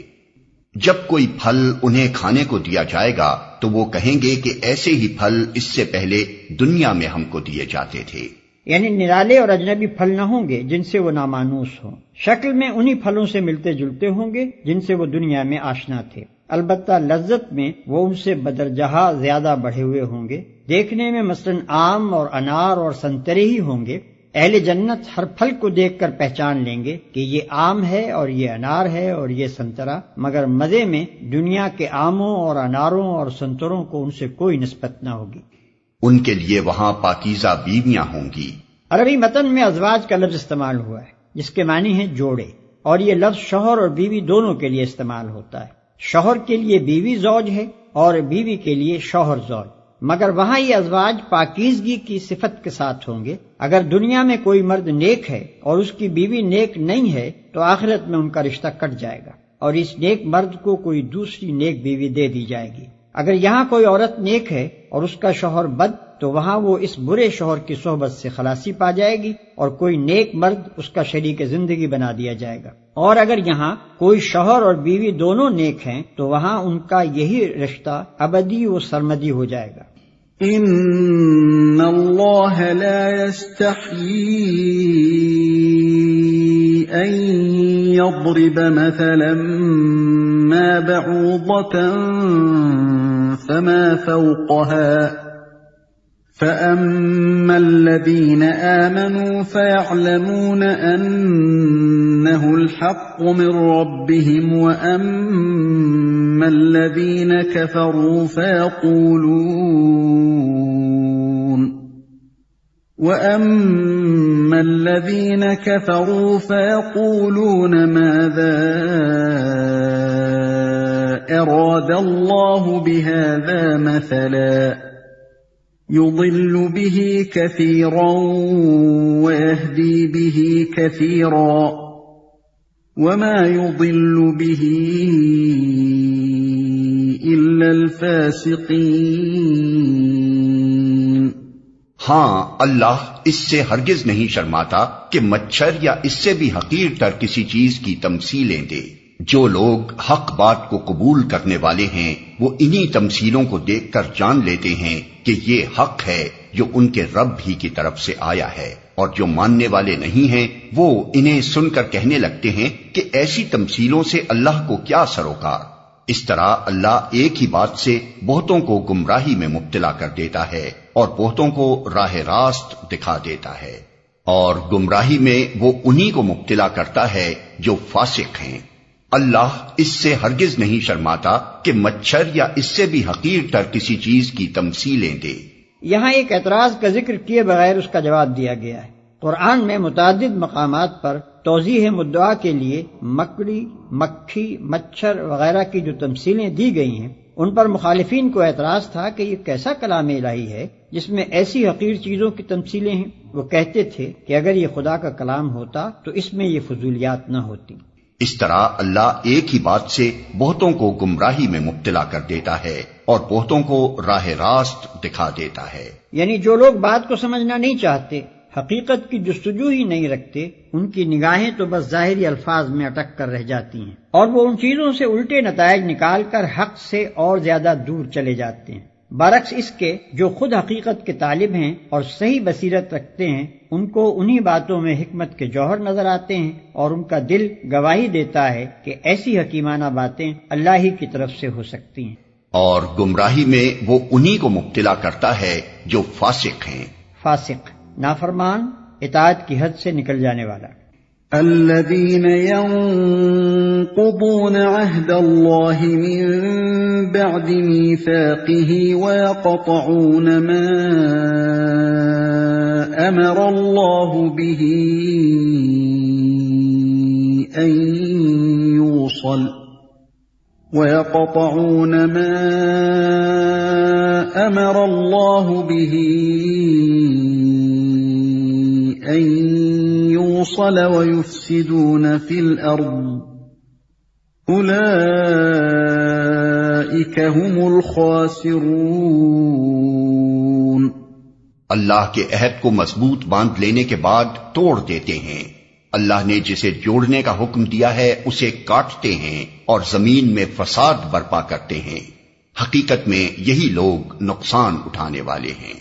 جب کوئی پھل انہیں کھانے کو دیا جائے گا تو وہ کہیں گے کہ ایسے ہی پھل اس سے پہلے دنیا میں ہم کو دیے جاتے تھے۔ یعنی نرالے اور اجنبی پھل نہ ہوں گے جن سے وہ نامانوس ہوں، شکل میں انہی پھلوں سے ملتے جلتے ہوں گے جن سے وہ دنیا میں آشنا تھے، البتہ لذت میں وہ ان سے بدرجہ زیادہ بڑھے ہوئے ہوں گے۔ دیکھنے میں مثلاً آم اور انار اور سنترے ہی ہوں گے۔ اہل جنت ہر پھل کو دیکھ کر پہچان لیں گے کہ یہ آم ہے اور یہ انار ہے اور یہ سنترا، مگر مزے میں دنیا کے آموں اور اناروں اور سنتروں کو ان سے کوئی نسبت نہ ہوگی۔ ان کے لیے وہاں پاکیزہ بیویاں ہوں گی۔ عربی متن میں ازواج کا لفظ استعمال ہوا ہے جس کے معنی ہیں جوڑے، اور یہ لفظ شوہر اور بیوی دونوں کے لیے استعمال ہوتا ہے۔ شوہر کے لیے بیوی زوج ہے اور بیوی کے لیے شوہر زوج، مگر وہاں یہ ازواج پاکیزگی کی صفت کے ساتھ ہوں گے۔ اگر دنیا میں کوئی مرد نیک ہے اور اس کی بیوی نیک نہیں ہے تو آخرت میں ان کا رشتہ کٹ جائے گا اور اس نیک مرد کو کوئی دوسری نیک بیوی دے دی جائے گی۔ اگر یہاں کوئی عورت نیک ہے اور اس کا شوہر بد تو وہاں وہ اس برے شوہر کی صحبت سے خلاصی پا جائے گی اور کوئی نیک مرد اس کا شریک زندگی بنا دیا جائے گا۔ اور اگر یہاں کوئی شوہر اور بیوی دونوں نیک ہیں تو وہاں ان کا یہی رشتہ ابدی و سرمدی ہو جائے گا۔ ان اللہ لا يستحيي ان يضرب مثلا ما بعوضة فما فوقها فأما الذين آمنوا فيعلمون أنه الحق من ربهم وأما الذين كفروا فيقولون ماذا أراد الله بهذا مثلا يضل به كثيرا ويهدي به كثيرا وما يضل به إلا الفاسقين۔ ہاں، اللہ اس سے ہرگز نہیں شرماتا کہ مچھر یا اس سے بھی حقیر تر کسی چیز کی تمثیلیں دے۔ جو لوگ حق بات کو قبول کرنے والے ہیں وہ انہی تمثیلوں کو دیکھ کر جان لیتے ہیں کہ یہ حق ہے جو ان کے رب ہی کی طرف سے آیا ہے، اور جو ماننے والے نہیں ہیں وہ انہیں سن کر کہنے لگتے ہیں کہ ایسی تمثیلوں سے اللہ کو کیا سروکار۔ اس طرح اللہ ایک ہی بات سے بہتوں کو گمراہی میں مبتلا کر دیتا ہے اور بہتوں کو راہ راست دکھا دیتا ہے، اور گمراہی میں وہ انہی کو مبتلا کرتا ہے جو فاسق ہیں۔ اللہ اس سے ہرگز نہیں شرماتا کہ مچھر یا اس سے بھی حقیر تر کسی چیز کی تمثیلیں دے۔ یہاں ایک اعتراض کا ذکر کیے بغیر اس کا جواب دیا گیا ہے۔ قرآن میں متعدد مقامات پر توضیح مدعا کے لیے مکڑی، مکھی، مچھر وغیرہ کی جو تمثیلیں دی گئی ہیں ان پر مخالفین کو اعتراض تھا کہ یہ کیسا کلام الہی ہے جس میں ایسی حقیر چیزوں کی تمثیلیں ہیں۔ وہ کہتے تھے کہ اگر یہ خدا کا کلام ہوتا تو اس میں یہ فضولیات نہ ہوتی۔ اس طرح اللہ ایک ہی بات سے بہتوں کو گمراہی میں مبتلا کر دیتا ہے اور بہتوں کو راہ راست دکھا دیتا ہے۔ یعنی جو لوگ بات کو سمجھنا نہیں چاہتے، حقیقت کی جستجو ہی نہیں رکھتے، ان کی نگاہیں تو بس ظاہری الفاظ میں اٹک کر رہ جاتی ہیں اور وہ ان چیزوں سے الٹے نتائج نکال کر حق سے اور زیادہ دور چلے جاتے ہیں۔ برعکس اس کے جو خود حقیقت کے طالب ہیں اور صحیح بصیرت رکھتے ہیں ان کو انہی باتوں میں حکمت کے جوہر نظر آتے ہیں اور ان کا دل گواہی دیتا ہے کہ ایسی حکیمانہ باتیں اللہ ہی کی طرف سے ہو سکتی ہیں۔ اور گمراہی میں وہ انہی کو مبتلا کرتا ہے جو فاسق ہیں۔ فاسق، نافرمان، اطاعت کی حد سے نکل جانے والا۔ الذين ينقضون عهد الله من بعد ميثاقه ويقطعون ما أمر الله به أن يوصل ويفسدون في الأرض أولئك فأولئك هم الخاسرون۔ اللہ کے عہد کو مضبوط باندھ لینے کے بعد توڑ دیتے ہیں۔ اللہ نے جسے جوڑنے کا حکم دیا ہے اسے کاٹتے ہیں اور زمین میں فساد برپا کرتے ہیں۔ حقیقت میں یہی لوگ نقصان اٹھانے والے ہیں۔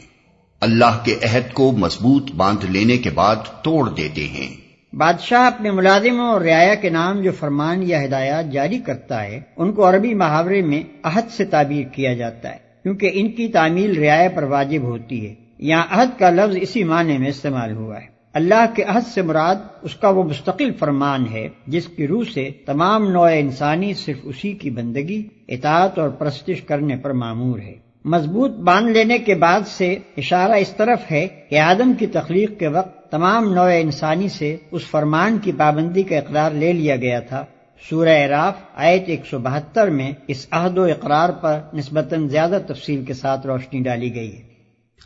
اللہ کے عہد کو مضبوط باندھ لینے کے بعد توڑ دیتے ہیں۔ بادشاہ اپنے ملازموں اور رعایا کے نام جو فرمان یا ہدایات جاری کرتا ہے ان کو عربی محاورے میں عہد سے تعبیر کیا جاتا ہے، کیونکہ ان کی تعمیل رعایا پر واجب ہوتی ہے۔ یہاں عہد کا لفظ اسی معنی میں استعمال ہوا ہے۔ اللہ کے عہد سے مراد اس کا وہ مستقل فرمان ہے جس کی روح سے تمام نوع انسانی صرف اسی کی بندگی، اطاعت اور پرستش کرنے پر مامور ہے۔ مضبوط باندھ لینے کے بعد سے اشارہ اس طرف ہے کہ آدم کی تخلیق کے وقت تمام نوع انسانی سے اس فرمان کی پابندی کا اقرار لے لیا گیا تھا۔ سورہ اعراف آیت 172 میں اس عہد و اقرار پر نسبتاً زیادہ تفصیل کے ساتھ روشنی ڈالی گئی ہے۔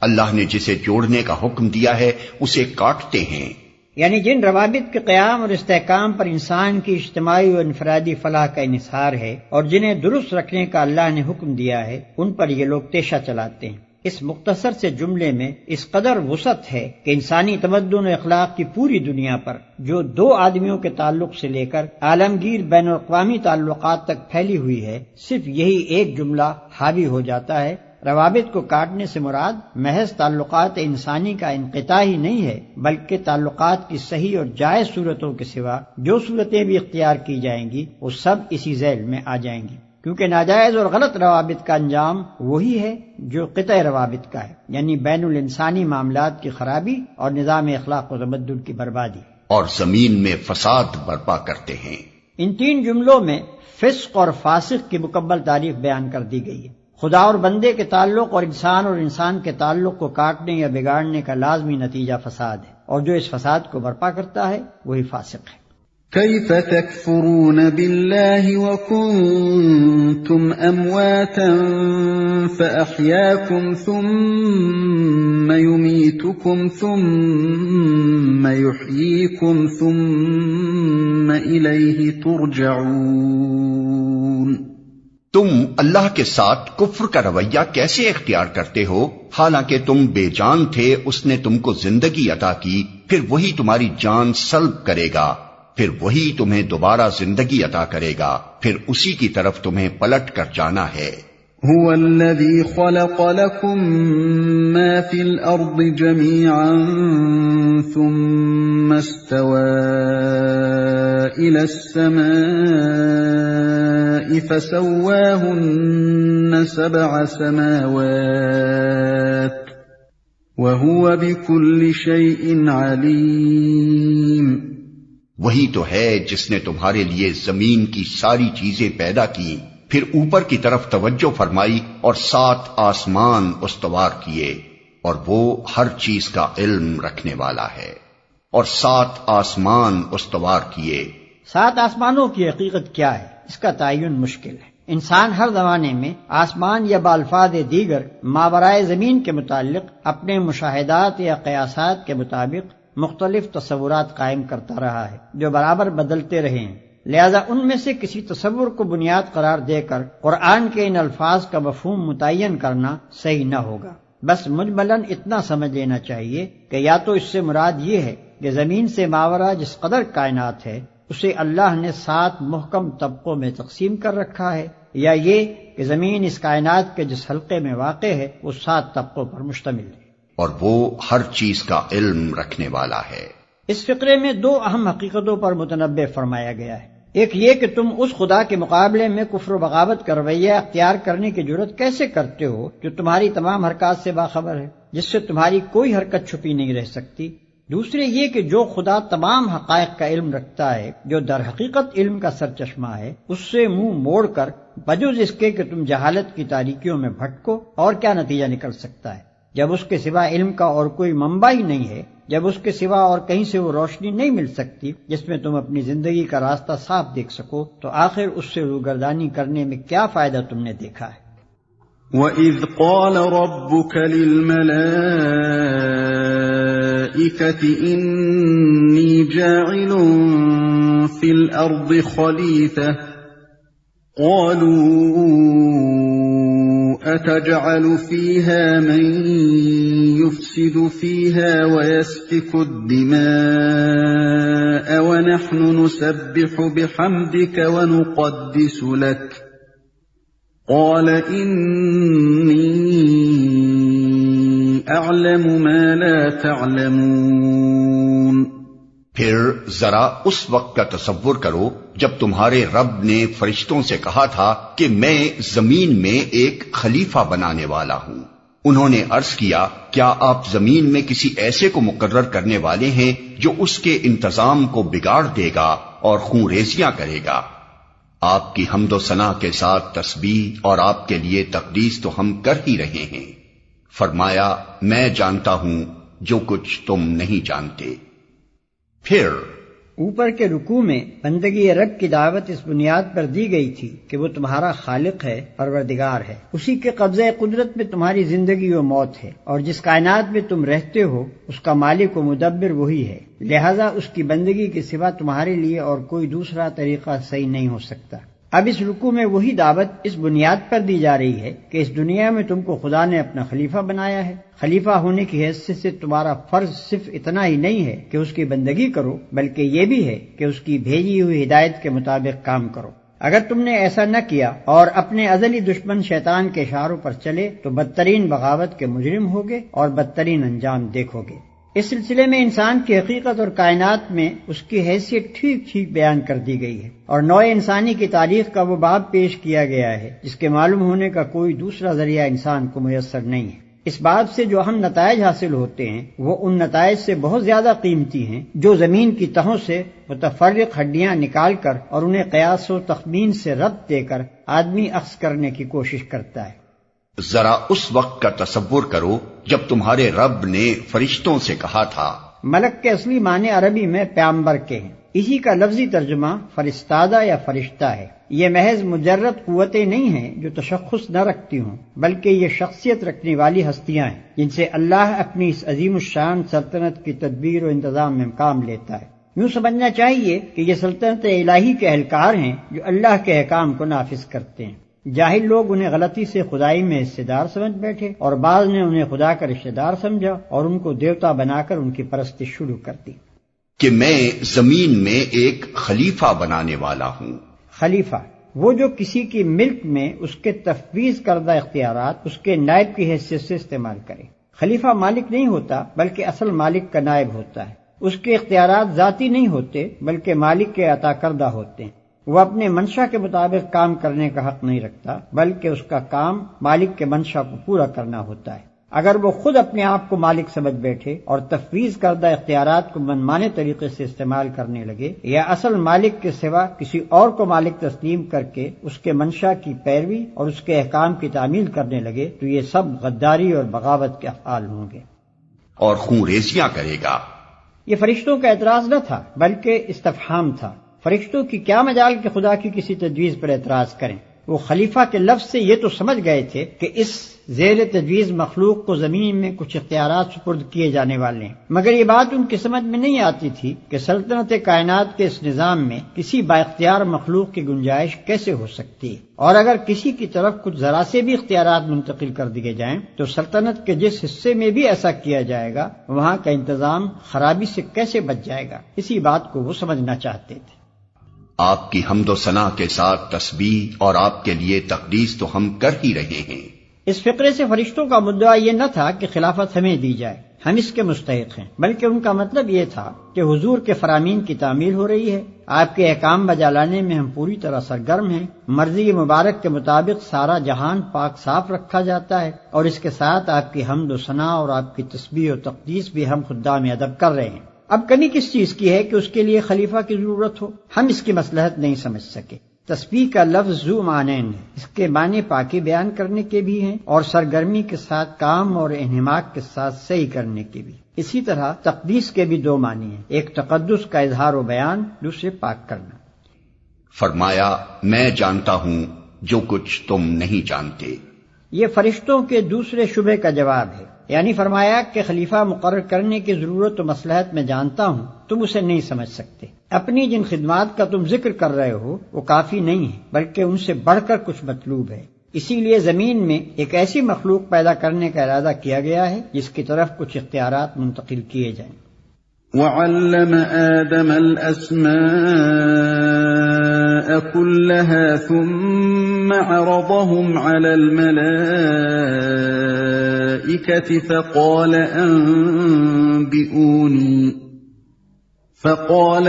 اللہ نے جسے جوڑنے کا حکم دیا ہے اسے کاٹتے ہیں، یعنی جن روابط کے قیام اور استحکام پر انسان کی اجتماعی و انفرادی فلاح کا انحصار ہے اور جنہیں درست رکھنے کا اللہ نے حکم دیا ہے ان پر یہ لوگ تیشہ چلاتے ہیں۔ اس مختصر سے جملے میں اس قدر وسعت ہے کہ انسانی تمدن و اخلاق کی پوری دنیا پر جو دو آدمیوں کے تعلق سے لے کر عالمگیر بین الاقوامی تعلقات تک پھیلی ہوئی ہے، صرف یہی ایک جملہ حاوی ہو جاتا ہے۔ روابط کو کاٹنے سے مراد محض تعلقات انسانی کا انقطاع ہی نہیں ہے، بلکہ تعلقات کی صحیح اور جائز صورتوں کے سوا جو صورتیں بھی اختیار کی جائیں گی وہ سب اسی ذیل میں آ جائیں گی، کیونکہ ناجائز اور غلط روابط کا انجام وہی ہے جو قطع روابط کا ہے، یعنی بین الانسانی معاملات کی خرابی اور نظام اخلاق و تمدن کی بربادی، اور زمین میں فساد برپا کرتے ہیں۔ ان تین جملوں میں فسق اور فاسق کی مکمل تعریف بیان کر دی گئی ہے۔ خدا اور بندے کے تعلق اور انسان کے تعلق کو کاٹنے یا بگاڑنے کا لازمی نتیجہ فساد ہے، اور جو اس فساد کو برپا کرتا ہے وہی فاسق ہے۔ كيف تكفرون بالله وكنتم أمواتا فأحياكم ثم يميتكم ثم يحييكم ثم إليه ترجعون۔ تم اللہ کے ساتھ کفر کا رویہ کیسے اختیار کرتے ہو حالانکہ تم بے جان تھے، اس نے تم کو زندگی عطا کی، پھر وہی تمہاری جان سلب کرے گا، پھر وہی تمہیں دوبارہ زندگی عطا کرے گا، پھر اسی کی طرف تمہیں پلٹ کر جانا ہے۔ هو الذي خلق لكم ما في الأرض جميعا ثم استوى إلى السماء فسواهن 7 سماوات وهو بكل شيء عليم۔ وہی تو ہے جس نے تمہارے لیے زمین کی ساری چیزیں پیدا کی، پھر اوپر کی طرف توجہ فرمائی اور 7 آسمان استوار کیے، اور وہ ہر چیز کا علم رکھنے والا ہے، اور 7 آسمان استوار کیے۔ 7 آسمانوں کی حقیقت کیا ہے اس کا تعین مشکل ہے۔ انسان ہر زمانے میں آسمان یا بالفاظ دیگر ماورائے زمین کے متعلق اپنے مشاہدات یا قیاسات کے مطابق مختلف تصورات قائم کرتا رہا ہے جو برابر بدلتے رہے ہیں، لہذا ان میں سے کسی تصور کو بنیاد قرار دے کر قرآن کے ان الفاظ کا مفہوم متعین کرنا صحیح نہ ہوگا۔ بس مجملاً اتنا سمجھ لینا چاہیے کہ یا تو اس سے مراد یہ ہے کہ زمین سے ماورا جس قدر کائنات ہے اسے اللہ نے 7 محکم طبقوں میں تقسیم کر رکھا ہے، یا یہ کہ زمین اس کائنات کے جس حلقے میں واقع ہے وہ 7 طبقوں پر مشتمل ہے، اور وہ ہر چیز کا علم رکھنے والا ہے۔ اس فقرے میں 2 اہم حقیقتوں پر متنبہ فرمایا گیا ہے۔ ایک یہ کہ تم اس خدا کے مقابلے میں کفر و بغاوت کا رویہ اختیار کرنے کی جرت کیسے کرتے ہو جو تمہاری تمام حرکات سے باخبر ہے، جس سے تمہاری کوئی حرکت چھپی نہیں رہ سکتی۔ دوسرے یہ کہ جو خدا تمام حقائق کا علم رکھتا ہے، جو در حقیقت علم کا سرچشمہ ہے، اس سے منہ موڑ کر بجز اس کے کہ تم جہالت کی تاریکیوں میں بھٹکو اور کیا نتیجہ نکل سکتا ہے؟ جب اس کے سوا علم کا اور کوئی منبع ہی نہیں ہے، جب اس کے سوا اور کہیں سے وہ روشنی نہیں مل سکتی جس میں تم اپنی زندگی کا راستہ صاف دیکھ سکو، تو آخر اس سے روگردانی کرنے میں کیا فائدہ تم نے دیکھا ہے؟ وَإِذْ قَالَ رَبُّكَ لِلْمَلَائِكَةِ إِنِّي جَاعِلٌ فِي الْأَرْضِ خَلِيفَةً قالوا أتجعل فيها من يفسد فيها ويسفك الدماء ونحن نسبح بحمدك ونقدس لك قال إني أعلم ما لا تعلمون۔ پھر ذرا اس وقت کا تصور کرو جب تمہارے رب نے فرشتوں سے کہا تھا کہ میں زمین میں ایک خلیفہ بنانے والا ہوں۔ انہوں نے عرض کیا کیا آپ زمین میں کسی ایسے کو مقرر کرنے والے ہیں جو اس کے انتظام کو بگاڑ دے گا اور خون ریزیاں کرے گا؟ آپ کی حمد و ثنا کے ساتھ تسبیح اور آپ کے لیے تقدیس تو ہم کر ہی رہے ہیں۔ فرمایا میں جانتا ہوں جو کچھ تم نہیں جانتے۔ پھر اوپر کے رکوع میں بندگی رب کی دعوت اس بنیاد پر دی گئی تھی کہ وہ تمہارا خالق ہے، پروردگار ہے، اسی کے قبضہ قدرت میں تمہاری زندگی و موت ہے، اور جس کائنات میں تم رہتے ہو اس کا مالک و مدبر وہی ہے، لہذا اس کی بندگی کے سوا تمہارے لیے اور کوئی دوسرا طریقہ صحیح نہیں ہو سکتا۔ اب اس رکوع میں وہی دعوت اس بنیاد پر دی جا رہی ہے کہ اس دنیا میں تم کو خدا نے اپنا خلیفہ بنایا ہے۔ خلیفہ ہونے کی حیثیت سے تمہارا فرض صرف اتنا ہی نہیں ہے کہ اس کی بندگی کرو، بلکہ یہ بھی ہے کہ اس کی بھیجی ہوئی ہدایت کے مطابق کام کرو۔ اگر تم نے ایسا نہ کیا اور اپنے ازلی دشمن شیطان کے اشاروں پر چلے تو بدترین بغاوت کے مجرم ہوگے اور بدترین انجام دیکھو گے۔ اس سلسلے میں انسان کی حقیقت اور کائنات میں اس کی حیثیت ٹھیک ٹھیک بیان کر دی گئی ہے، اور نوع انسانی کی تاریخ کا وہ باب پیش کیا گیا ہے جس کے معلوم ہونے کا کوئی دوسرا ذریعہ انسان کو میسر نہیں ہے۔ اس باب سے جو اہم نتائج حاصل ہوتے ہیں وہ ان نتائج سے بہت زیادہ قیمتی ہیں جو زمین کی تہوں سے متفرق ہڈیاں نکال کر اور انہیں قیاس و تخمین سے ربط دے کر آدمی اخذ کرنے کی کوشش کرتا ہے۔ ذرا اس وقت کا تصور کرو جب تمہارے رب نے فرشتوں سے کہا تھا۔ ملک کے اصلی معنی عربی میں پیامبر کے ہیں، اسی کا لفظی ترجمہ فرستادہ یا فرشتہ ہے۔ یہ محض مجرد قوتیں نہیں ہیں جو تشخص نہ رکھتی ہوں، بلکہ یہ شخصیت رکھنے والی ہستیاں ہیں جن سے اللہ اپنی اس عظیم الشان سلطنت کی تدبیر و انتظام میں کام لیتا ہے۔ یوں سمجھنا چاہیے کہ یہ سلطنت الہی کے اہلکار ہیں جو اللہ کے احکام کو نافذ کرتے ہیں۔ جاہل لوگ انہیں غلطی سے خدائی میں حصے دار سمجھ بیٹھے، اور بعض نے انہیں خدا کا رشتہ دار سمجھا اور ان کو دیوتا بنا کر ان کی پرستش شروع کر دی۔ کہ میں زمین میں ایک خلیفہ بنانے والا ہوں۔ خلیفہ وہ جو کسی کی ملک میں اس کے تفویض کردہ اختیارات اس کے نائب کی حیثیت سے استعمال کرے۔ خلیفہ مالک نہیں ہوتا بلکہ اصل مالک کا نائب ہوتا ہے۔ اس کے اختیارات ذاتی نہیں ہوتے بلکہ مالک کے عطا کردہ ہوتے ہیں۔ وہ اپنے منشا کے مطابق کام کرنے کا حق نہیں رکھتا بلکہ اس کا کام مالک کے منشا کو پورا کرنا ہوتا ہے۔ اگر وہ خود اپنے آپ کو مالک سمجھ بیٹھے اور تفویض کردہ اختیارات کو منمانے طریقے سے استعمال کرنے لگے، یا اصل مالک کے سوا کسی اور کو مالک تسلیم کر کے اس کے منشا کی پیروی اور اس کے احکام کی تعمیل کرنے لگے، تو یہ سب غداری اور بغاوت کے افعال ہوں گے۔ اور خون ریزیاں کرے گا۔ یہ فرشتوں کا اعتراض نہ تھا بلکہ استفہام تھا۔ فرشتوں کی کیا مجال کہ خدا کی کسی تجویز پر اعتراض کریں؟ وہ خلیفہ کے لفظ سے یہ تو سمجھ گئے تھے کہ اس زیر تجویز مخلوق کو زمین میں کچھ اختیارات سپرد کیے جانے والے ہیں، مگر یہ بات ان کی سمجھ میں نہیں آتی تھی کہ سلطنت کائنات کے اس نظام میں کسی بااختیار مخلوق کی گنجائش کیسے ہو سکتی ہے، اور اگر کسی کی طرف کچھ ذرا سے بھی اختیارات منتقل کر دیے جائیں تو سلطنت کے جس حصے میں بھی ایسا کیا جائے گا وہاں کا انتظام خرابی سے کیسے بچ جائے گا، اسی بات کو وہ سمجھنا چاہتے تھے۔ آپ کی حمد و ثنا کے ساتھ تسبیح اور آپ کے لیے تقدیس تو ہم کر ہی رہے ہیں۔ اس فقرے سے فرشتوں کا مدعا یہ نہ تھا کہ خلافت ہمیں دی جائے، ہم اس کے مستحق ہیں، بلکہ ان کا مطلب یہ تھا کہ حضور کے فرامین کی تعمیل ہو رہی ہے، آپ کے احکام بجا لانے میں ہم پوری طرح سرگرم ہیں، مرضی مبارک کے مطابق سارا جہان پاک صاف رکھا جاتا ہے، اور اس کے ساتھ آپ کی حمد و ثنا اور آپ کی تسبیح و تقدیس بھی ہم خدام ادب کر رہے ہیں۔ اب کمی کس چیز کی ہے کہ اس کے لیے خلیفہ کی ضرورت ہو؟ ہم اس کی مصلحت نہیں سمجھ سکے۔ تسبیح کا لفظ ذو معنین ہے، اس کے معنی پاکی بیان کرنے کے بھی ہیں اور سرگرمی کے ساتھ کام اور انہماک کے ساتھ صحیح کرنے کے بھی۔ اسی طرح تقدیس کے بھی دو معنی ہیں، ایک تقدس کا اظہار و بیان، دوسرے پاک کرنا۔ فرمایا میں جانتا ہوں جو کچھ تم نہیں جانتے۔ یہ فرشتوں کے دوسرے شبے کا جواب ہے۔ یعنی فرمایا کہ خلیفہ مقرر کرنے کی ضرورت و مصلحت میں جانتا ہوں، تم اسے نہیں سمجھ سکتے۔ اپنی جن خدمات کا تم ذکر کر رہے ہو وہ کافی نہیں ہے، بلکہ ان سے بڑھ کر کچھ مطلوب ہے۔ اسی لیے زمین میں ایک ایسی مخلوق پیدا کرنے کا ارادہ کیا گیا ہے جس کی طرف کچھ اختیارات منتقل کیے جائیں۔ وعلم آدم الأسماء كلها ثم عرضهم على الملائكة فقال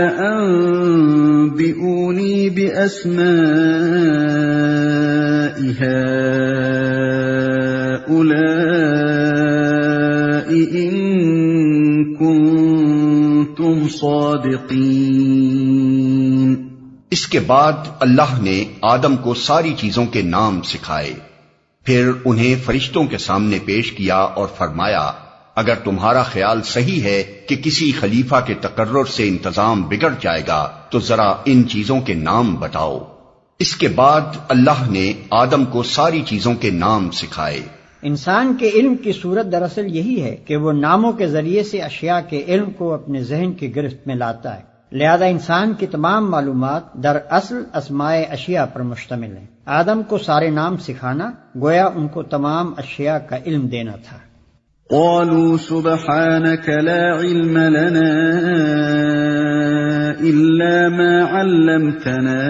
أنبئوني بأسماء هؤلاء إن كنتم صادقين۔ اس کے بعد اللہ نے آدم کو ساری چیزوں کے نام سکھائے، پھر انہیں فرشتوں کے سامنے پیش کیا اور فرمایا اگر تمہارا خیال صحیح ہے کہ کسی خلیفہ کے تقرر سے انتظام بگڑ جائے گا تو ذرا ان چیزوں کے نام بتاؤ۔ اس کے بعد اللہ نے آدم کو ساری چیزوں کے نام سکھائے۔ انسان کے علم کی صورت دراصل یہی ہے کہ وہ ناموں کے ذریعے سے اشیاء کے علم کو اپنے ذہن کی گرفت میں لاتا ہے، لہذا انسان کی تمام معلومات دراصل اسماء اشیاء پر مشتمل ہیں۔ آدم کو سارے نام سکھانا گویا ان کو تمام اشیاء کا علم دینا تھا۔ قالوا سبحانك لا علم لنا إلا ما علمتنا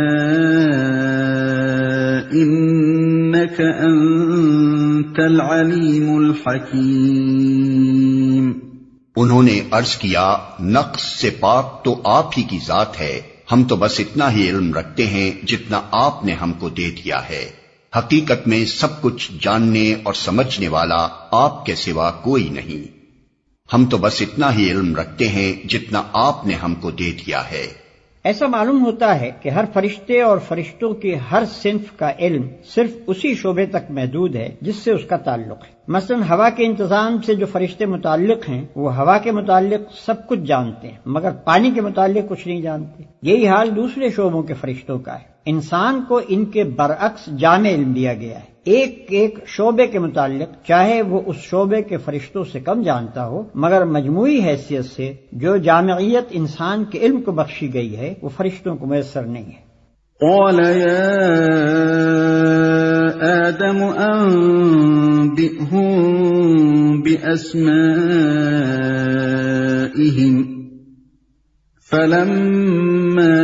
إنك أنت العليم الحكيم۔ انہوں نے عرض کیا نقص سے پاک تو آپ ہی کی ذات ہے، ہم تو بس اتنا ہی علم رکھتے ہیں جتنا آپ نے ہم کو دے دیا ہے، حقیقت میں سب کچھ جاننے اور سمجھنے والا آپ کے سوا کوئی نہیں، ہم تو بس اتنا ہی علم رکھتے ہیں جتنا آپ نے ہم کو دے دیا ہے۔ ایسا معلوم ہوتا ہے کہ ہر فرشتے اور فرشتوں کی ہر صنف کا علم صرف اسی شعبے تک محدود ہے جس سے اس کا تعلق ہے۔ مثلا ہوا کے انتظام سے جو فرشتے متعلق ہیں وہ ہوا کے متعلق سب کچھ جانتے ہیں مگر پانی کے متعلق کچھ نہیں جانتے۔ یہی حال دوسرے شعبوں کے فرشتوں کا ہے۔ انسان کو ان کے برعکس جامع علم دیا گیا ہے، ایک ایک شعبے کے متعلق چاہے وہ اس شعبے کے فرشتوں سے کم جانتا ہو مگر مجموعی حیثیت سے جو جامعیت انسان کے علم کو بخشی گئی ہے وہ فرشتوں کو میسر نہیں ہے۔ قال يا آدم أنبئهم بأسمائهم فلما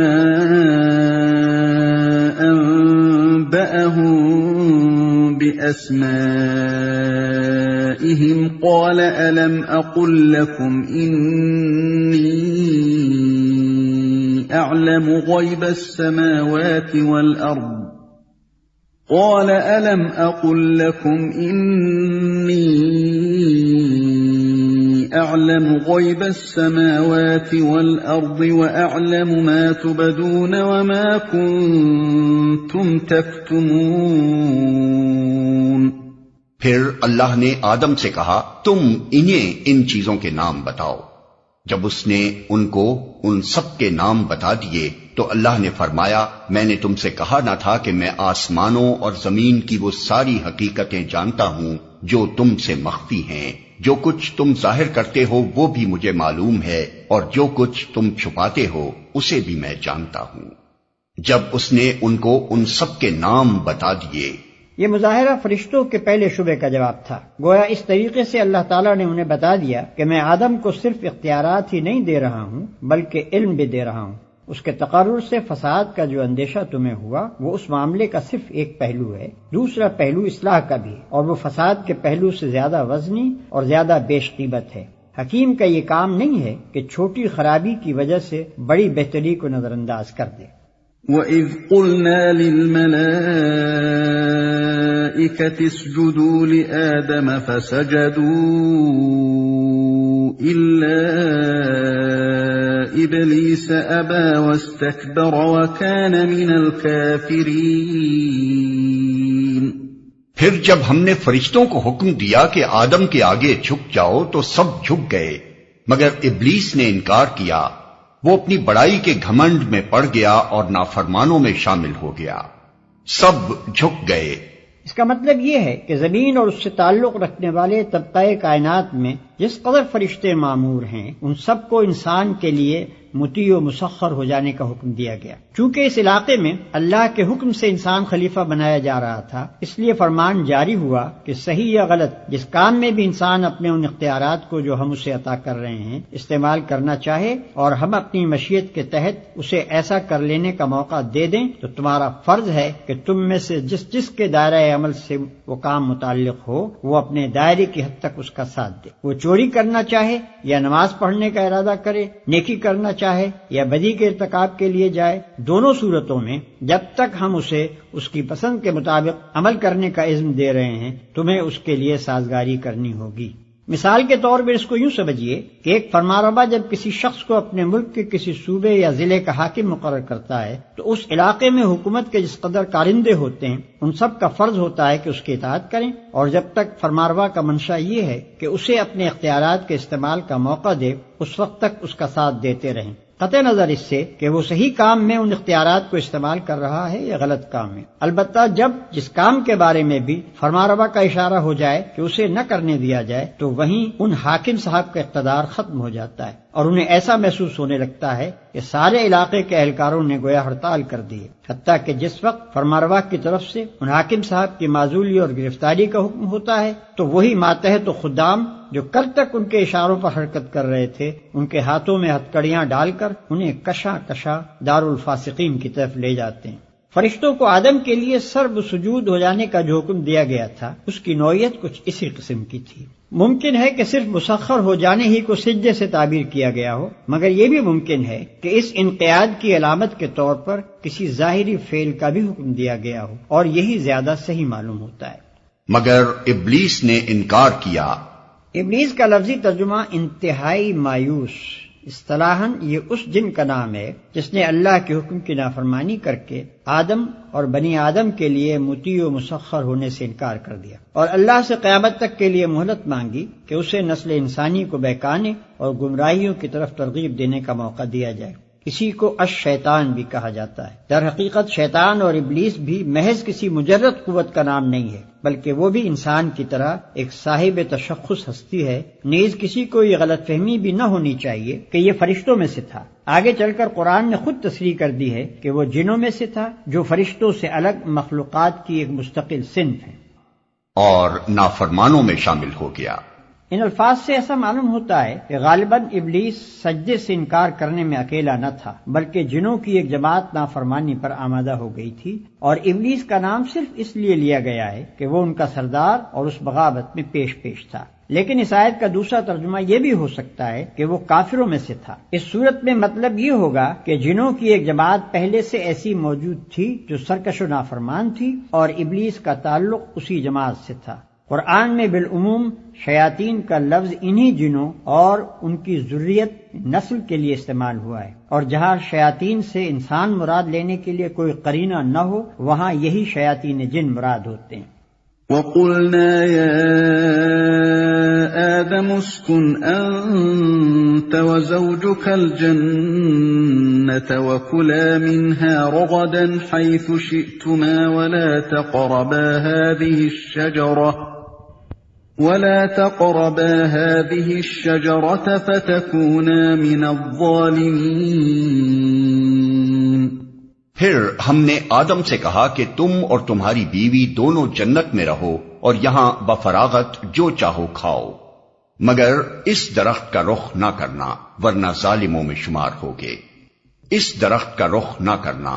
أنبأهم بأسمائهم قال ألم أقل لكم إني أعلم غيب السماوات والأرض قال ألم أقل لكم إني أعلم غيب السماوات والأرض وأعلم ما تبدون وما كنتم تكتمون۔ پھر اللہ نے آدم سے کہا تم انہیں ان چیزوں کے نام بتاؤ۔ جب اس نے ان کو ان سب کے نام بتا دیے تو اللہ نے فرمایا میں نے تم سے کہا نہ تھا کہ میں آسمانوں اور زمین کی وہ ساری حقیقتیں جانتا ہوں جو تم سے مخفی ہیں، جو کچھ تم ظاہر کرتے ہو وہ بھی مجھے معلوم ہے اور جو کچھ تم چھپاتے ہو اسے بھی میں جانتا ہوں۔ جب اس نے ان کو ان سب کے نام بتا دیے۔ یہ مظاہرہ فرشتوں کے پہلے شبے کا جواب تھا۔ گویا اس طریقے سے اللہ تعالیٰ نے انہیں بتا دیا کہ میں آدم کو صرف اختیارات ہی نہیں دے رہا ہوں بلکہ علم بھی دے رہا ہوں۔ اس کے تقرر سے فساد کا جو اندیشہ تمہیں ہوا وہ اس معاملے کا صرف ایک پہلو ہے، دوسرا پہلو اصلاح کا بھی ہے اور وہ فساد کے پہلو سے زیادہ وزنی اور زیادہ بیش قیمت ہے۔ حکیم کا یہ کام نہیں ہے کہ چھوٹی خرابی کی وجہ سے بڑی بہتری کو نظر انداز کر دے۔ وَإِذْ قُلْنَا لِلْمَلَائِكَةِ اسْجُدُوا لِآدَمَ فَسَجَدُوا إِلَّا إِبْلِيسَ أَبَى وَاسْتَكْبَرَ وَكَانَ مِنَ الْكَافِرِينَ۔ پھر جب ہم نے فرشتوں کو حکم دیا کہ آدم کے آگے جھک جاؤ تو سب جھک گئے مگر ابلیس نے انکار کیا، وہ اپنی بڑائی کے گھمنڈ میں پڑ گیا اور نافرمانوں میں شامل ہو گیا۔ سب جھک گئے اس کا مطلب یہ ہے کہ زمین اور اس سے تعلق رکھنے والے طبقہ کائنات میں جس قدر فرشتے معمور ہیں ان سب کو انسان کے لیے مطیع و مسخر ہو جانے کا حکم دیا گیا۔ چونکہ اس علاقے میں اللہ کے حکم سے انسان خلیفہ بنایا جا رہا تھا، اس لیے فرمان جاری ہوا کہ صحیح یا غلط جس کام میں بھی انسان اپنے ان اختیارات کو جو ہم اسے عطا کر رہے ہیں استعمال کرنا چاہے اور ہم اپنی مشیت کے تحت اسے ایسا کر لینے کا موقع دے دیں تو تمہارا فرض ہے کہ تم میں سے جس کے دائرہ عمل سے وہ کام متعلق ہو وہ اپنے دائرے کی حد تک اس کا ساتھ دے۔ وہ چوری کرنا چاہے یا نماز پڑھنے کا ارادہ کرے، نیکی کرنا چاہے یا بدی کے ارتکاب کے لیے جائے، دونوں صورتوں میں جب تک ہم اسے اس کی پسند کے مطابق عمل کرنے کا عزم دے رہے ہیں تمہیں اس کے لیے سازگاری کرنی ہوگی۔ مثال کے طور پر اس کو یوں سمجھیے کہ ایک فرمانروا جب کسی شخص کو اپنے ملک کے کسی صوبے یا ضلع کا حاکم مقرر کرتا ہے تو اس علاقے میں حکومت کے جس قدر کارندے ہوتے ہیں ان سب کا فرض ہوتا ہے کہ اس کی اطاعت کریں، اور جب تک فرمانروا کا منشا یہ ہے کہ اسے اپنے اختیارات کے استعمال کا موقع دے اس وقت تک اس کا ساتھ دیتے رہیں، قطع نظر اس سے کہ وہ صحیح کام میں ان اختیارات کو استعمال کر رہا ہے یا غلط کام میں۔ البتہ جب جس کام کے بارے میں بھی فرمانروا کا اشارہ ہو جائے کہ اسے نہ کرنے دیا جائے تو وہیں ان حاکم صاحب کا اقتدار ختم ہو جاتا ہے اور انہیں ایسا محسوس ہونے لگتا ہے کہ سارے علاقے کے اہلکاروں نے گویا ہڑتال کر دی ہے، حتیٰ کہ جس وقت فرمانروا کی طرف سے ان حاکم صاحب کی معزولی اور گرفتاری کا حکم ہوتا ہے تو وہی ماتحت و خدام جو کل تک ان کے اشاروں پر حرکت کر رہے تھے ان کے ہاتھوں میں ہتکڑیاں ڈال کر انہیں کشا دارالفاسقین کی طرف لے جاتے ہیں۔ فرشتوں کو آدم کے لیے سرب سجود ہو جانے کا جو حکم دیا گیا تھا اس کی نوعیت کچھ اسی قسم کی تھی۔ ممکن ہے کہ صرف مسخر ہو جانے ہی کو سجدے سے تعبیر کیا گیا ہو، مگر یہ بھی ممکن ہے کہ اس انقیاد کی علامت کے طور پر کسی ظاہری فعل کا بھی حکم دیا گیا ہو، اور یہی زیادہ صحیح معلوم ہوتا ہے۔ مگر ابلیس نے انکار کیا۔ ابلیس کا لفظی ترجمہ انتہائی مایوس، اصطلاحاً یہ اس جن کا نام ہے جس نے اللہ کے حکم کی نافرمانی کر کے آدم اور بنی آدم کے لیے مطیع و مسخر ہونے سے انکار کر دیا اور اللہ سے قیامت تک کے لیے مہلت مانگی کہ اسے نسل انسانی کو بہکانے اور گمراہیوں کی طرف ترغیب دینے کا موقع دیا جائے۔ اسی کو الشیطان بھی کہا جاتا ہے۔ در حقیقت شیطان اور ابلیس بھی محض کسی مجرد قوت کا نام نہیں ہے، بلکہ وہ بھی انسان کی طرح ایک صاحب تشخص ہستی ہے۔ نیز کسی کو یہ غلط فہمی بھی نہ ہونی چاہیے کہ یہ فرشتوں میں سے تھا۔ آگے چل کر قرآن نے خود تصریح کر دی ہے کہ وہ جنوں میں سے تھا جو فرشتوں سے الگ مخلوقات کی ایک مستقل صنف ہے اور نافرمانوں میں شامل ہو گیا۔ ان الفاظ سے ایسا معلوم ہوتا ہے کہ غالباً ابلیس سجدے سے انکار کرنے میں اکیلا نہ تھا، بلکہ جنوں کی ایک جماعت نافرمانی پر آمادہ ہو گئی تھی، اور ابلیس کا نام صرف اس لیے لیا گیا ہے کہ وہ ان کا سردار اور اس بغاوت میں پیش تھا۔ لیکن اس آیت کا دوسرا ترجمہ یہ بھی ہو سکتا ہے کہ وہ کافروں میں سے تھا۔ اس صورت میں مطلب یہ ہوگا کہ جنوں کی ایک جماعت پہلے سے ایسی موجود تھی جو سرکش و نافرمان تھی، اور ابلیس کا تعلق اسی جماعت سے تھا۔ قرآن میں بالعموم شیاطین کا لفظ انہی جنوں اور ان کی ذریت نسل کے لیے استعمال ہوا ہے، اور جہاں شیاطین سے انسان مراد لینے کے لیے کوئی قرینہ نہ ہو وہاں یہی شیاطین جن مراد ہوتے ہیں۔ وَقُلْنَا يَا آدَمُ اسْكُنْ أَنْتَ وَزَوْجُكَ الْجَنَّةَ وَكُلَا مِنْهَا رَغَدًا حَيْثُ شِئْتُمَا ولا تقربا هذه الشجرة فتكونا من الظالمين۔ پھر ہم نے آدم سے کہا کہ تم اور تمہاری بیوی دونوں جنت میں رہو اور یہاں بفراغت جو چاہو کھاؤ، مگر اس درخت کا رخ نہ کرنا ورنہ ظالموں میں شمار ہوگے۔ اس درخت کا رخ نہ کرنا۔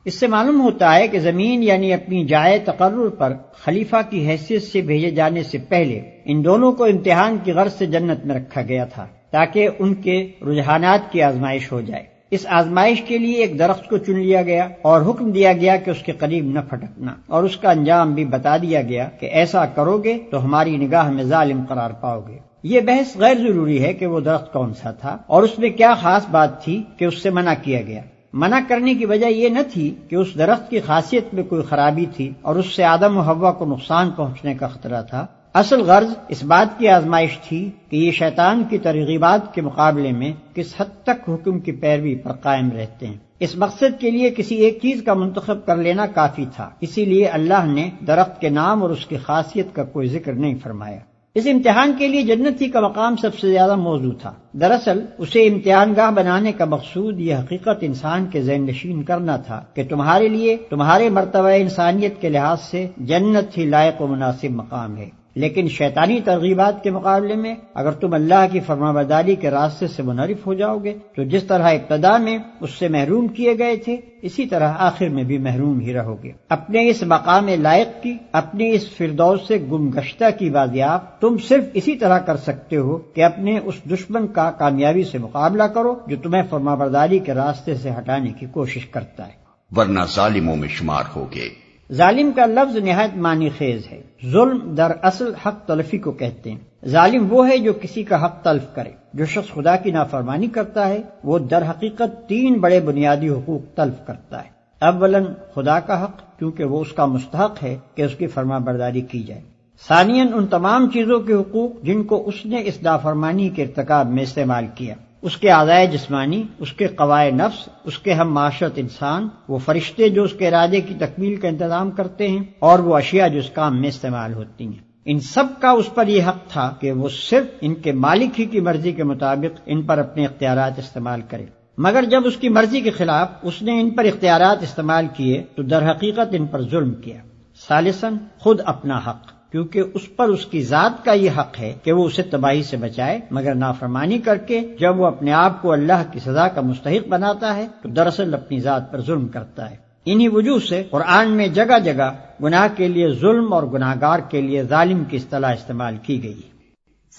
اس سے معلوم ہوتا ہے کہ زمین یعنی اپنی جائے تقرر پر خلیفہ کی حیثیت سے بھیجے جانے سے پہلے ان دونوں کو امتحان کی غرض سے جنت میں رکھا گیا تھا تاکہ ان کے رجحانات کی آزمائش ہو جائے۔ اس آزمائش کے لیے ایک درخت کو چن لیا گیا اور حکم دیا گیا کہ اس کے قریب نہ پھٹکنا، اور اس کا انجام بھی بتا دیا گیا کہ ایسا کرو گے تو ہماری نگاہ میں ظالم قرار پاؤ گے۔ یہ بحث غیر ضروری ہے کہ وہ درخت کون سا تھا اور اس میں کیا خاص بات تھی کہ اس سے منع کیا گیا۔ منع کرنے کی وجہ یہ نہ تھی کہ اس درخت کی خاصیت میں کوئی خرابی تھی اور اس سے آدم و حوا کو نقصان پہنچنے کا خطرہ تھا، اصل غرض اس بات کی آزمائش تھی کہ یہ شیطان کی ترغیبات کے مقابلے میں کس حد تک حکم کی پیروی پر قائم رہتے ہیں۔ اس مقصد کے لیے کسی ایک چیز کا منتخب کر لینا کافی تھا، اسی لیے اللہ نے درخت کے نام اور اس کی خاصیت کا کوئی ذکر نہیں فرمایا۔ اس امتحان کے لیے جنت ہی کا مقام سب سے زیادہ موزوں تھا۔ دراصل اسے امتحان گاہ بنانے کا مقصود یہ حقیقت انسان کے ذہن نشین کرنا تھا کہ تمہارے لیے تمہارے مرتبہ انسانیت کے لحاظ سے جنت ہی لائق و مناسب مقام ہے، لیکن شیطانی ترغیبات کے مقابلے میں اگر تم اللہ کی فرمانبرداری کے راستے سے منحرف ہو جاؤ گے تو جس طرح ابتدا میں اس سے محروم کیے گئے تھے اسی طرح آخر میں بھی محروم ہی رہو گے۔ اپنے اس مقام لائق کی، اپنی اس فردوس سے گم گشتہ کی بازیاب تم صرف اسی طرح کر سکتے ہو کہ اپنے اس دشمن کا کامیابی سے مقابلہ کرو جو تمہیں فرمانبرداری کے راستے سے ہٹانے کی کوشش کرتا ہے، ورنہ ظالموں میں شمار ہوگے۔ ظالم کا لفظ نہایت معنی خیز ہے۔ ظلم در اصل حق تلفی کو کہتے ہیں۔ ظالم وہ ہے جو کسی کا حق تلف کرے۔ جو شخص خدا کی نافرمانی کرتا ہے وہ در حقیقت 3 بڑے بنیادی حقوق تلف کرتا ہے۔ اولاً خدا کا حق، کیونکہ وہ اس کا مستحق ہے کہ اس کی فرمانبرداری کی جائے۔ ثانیاً ان تمام چیزوں کے حقوق جن کو اس نے اس نافرمانی کے ارتکاب میں استعمال کیا، اس کے اعضائے جسمانی، اس کے قوائے نفس، اس کے ہم معاشرت انسان، وہ فرشتے جو اس کے ارادے کی تکمیل کا انتظام کرتے ہیں، اور وہ اشیاء جو اس کام میں استعمال ہوتی ہیں۔ ان سب کا اس پر یہ حق تھا کہ وہ صرف ان کے مالک ہی کی مرضی کے مطابق ان پر اپنے اختیارات استعمال کرے، مگر جب اس کی مرضی کے خلاف اس نے ان پر اختیارات استعمال کیے تو در حقیقت ان پر ظلم کیا۔ ثالثاً خود اپنا حق، کیونکہ اس پر اس کی ذات کا یہ حق ہے کہ وہ اسے تباہی سے بچائے، مگر نافرمانی کر کے جب وہ اپنے آپ کو اللہ کی سزا کا مستحق بناتا ہے تو دراصل اپنی ذات پر ظلم کرتا ہے۔ انہی وجوہ سے قرآن میں جگہ جگہ گناہ کے لیے ظلم اور گناہگار کے لیے ظالم کی اصطلاح استعمال کی گئی ہے۔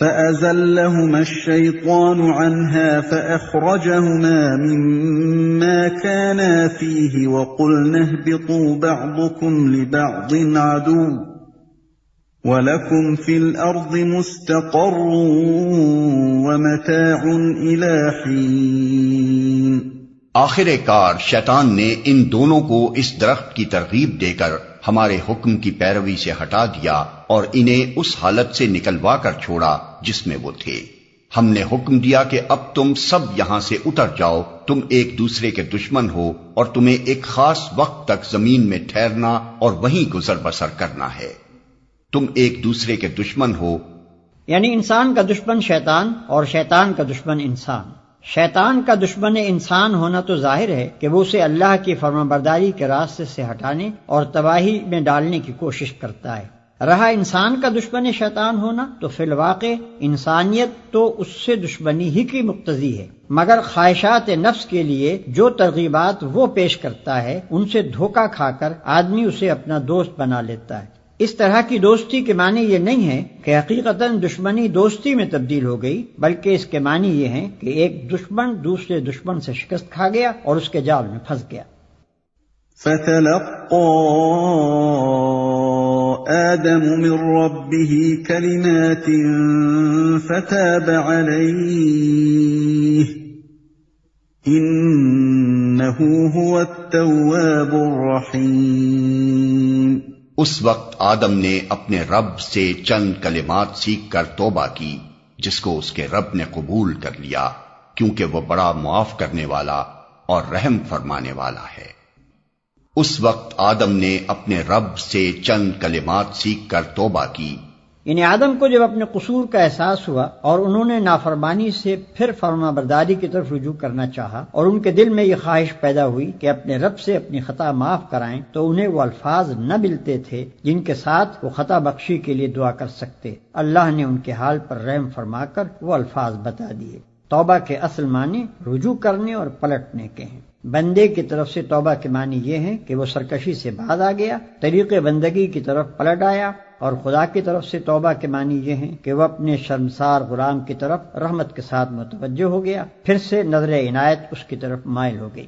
فَأَزَلَّهُمَا الشَّيْطَانُ عَنْهَا فَأَخْرَجَهُمَا مِمَّا كَانَا فِيهِ وَقُلْنَا اهْبِطُوا بَعْضُكُمْ لِبَعْضٍ عَدُوٌّ وَلَكُمْ فِي الْأَرْضِ مُسْتَقَرٌّ وَمَتَاعٌ إِلَىٰ حِينٍ۔ آخر کار شیطان نے ان دونوں کو اس درخت کی ترغیب دے کر ہمارے حکم کی پیروی سے ہٹا دیا اور انہیں اس حالت سے نکلوا کر چھوڑا جس میں وہ تھے۔ ہم نے حکم دیا کہ اب تم سب یہاں سے اتر جاؤ، تم ایک دوسرے کے دشمن ہو اور تمہیں ایک خاص وقت تک زمین میں ٹھہرنا اور وہیں گزر بسر کرنا ہے۔ تم ایک دوسرے کے دشمن ہو، یعنی انسان کا دشمن شیطان اور شیطان کا دشمن انسان۔ شیطان کا دشمن انسان ہونا تو ظاہر ہے کہ وہ اسے اللہ کی فرمانبرداری کے راستے سے ہٹانے اور تباہی میں ڈالنے کی کوشش کرتا ہے۔ رہا انسان کا دشمن شیطان ہونا تو فی الواقع انسانیت تو اس سے دشمنی ہی کی مقتضی ہے، مگر خواہشات نفس کے لیے جو ترغیبات وہ پیش کرتا ہے ان سے دھوکہ کھا کر آدمی اسے اپنا دوست بنا لیتا ہے۔ اس طرح کی دوستی کے معنی یہ نہیں ہے کہ حقیقتاً دشمنی دوستی میں تبدیل ہو گئی، بلکہ اس کے معنی یہ ہیں کہ ایک دشمن دوسرے دشمن سے شکست کھا گیا اور اس کے جال میں پھنس گیا۔ فَتَلَقَّى آدَمُ مِن رَّبِّهِ كَلِمَاتٍ فَتَابَ عَلَيْهِ إِنَّهُ هُوَ التَّوَّابُ الرَّحِيمُ۔ اس وقت آدم نے اپنے رب سے چند کلمات سیکھ کر توبہ کی، جس کو اس کے رب نے قبول کر لیا، کیونکہ وہ بڑا معاف کرنے والا اور رحم فرمانے والا ہے۔ اس وقت آدم نے اپنے رب سے چند کلمات سیکھ کر توبہ کی، یعنی آدم کو جب اپنے قصور کا احساس ہوا اور انہوں نے نافرمانی سے پھر فرمانبرداری کی طرف رجوع کرنا چاہا اور ان کے دل میں یہ خواہش پیدا ہوئی کہ اپنے رب سے اپنی خطا معاف کرائیں، تو انہیں وہ الفاظ نہ ملتے تھے جن کے ساتھ وہ خطا بخشی کے لیے دعا کر سکتے۔ اللہ نے ان کے حال پر رحم فرما کر وہ الفاظ بتا دیے۔ توبہ کے اصل معنی رجوع کرنے اور پلٹنے کے ہیں۔ بندے کی طرف سے توبہ کے معنی یہ ہیں کہ وہ سرکشی سے باز آ گیا، طریق بندگی کی طرف پلٹ آیا، اور خدا کی طرف سے توبہ کے معنی یہ ہیں کہ وہ اپنے شرمسار غلام کی طرف رحمت کے ساتھ متوجہ ہو گیا، پھر سے نظر عنایت اس کی طرف مائل ہو گئی،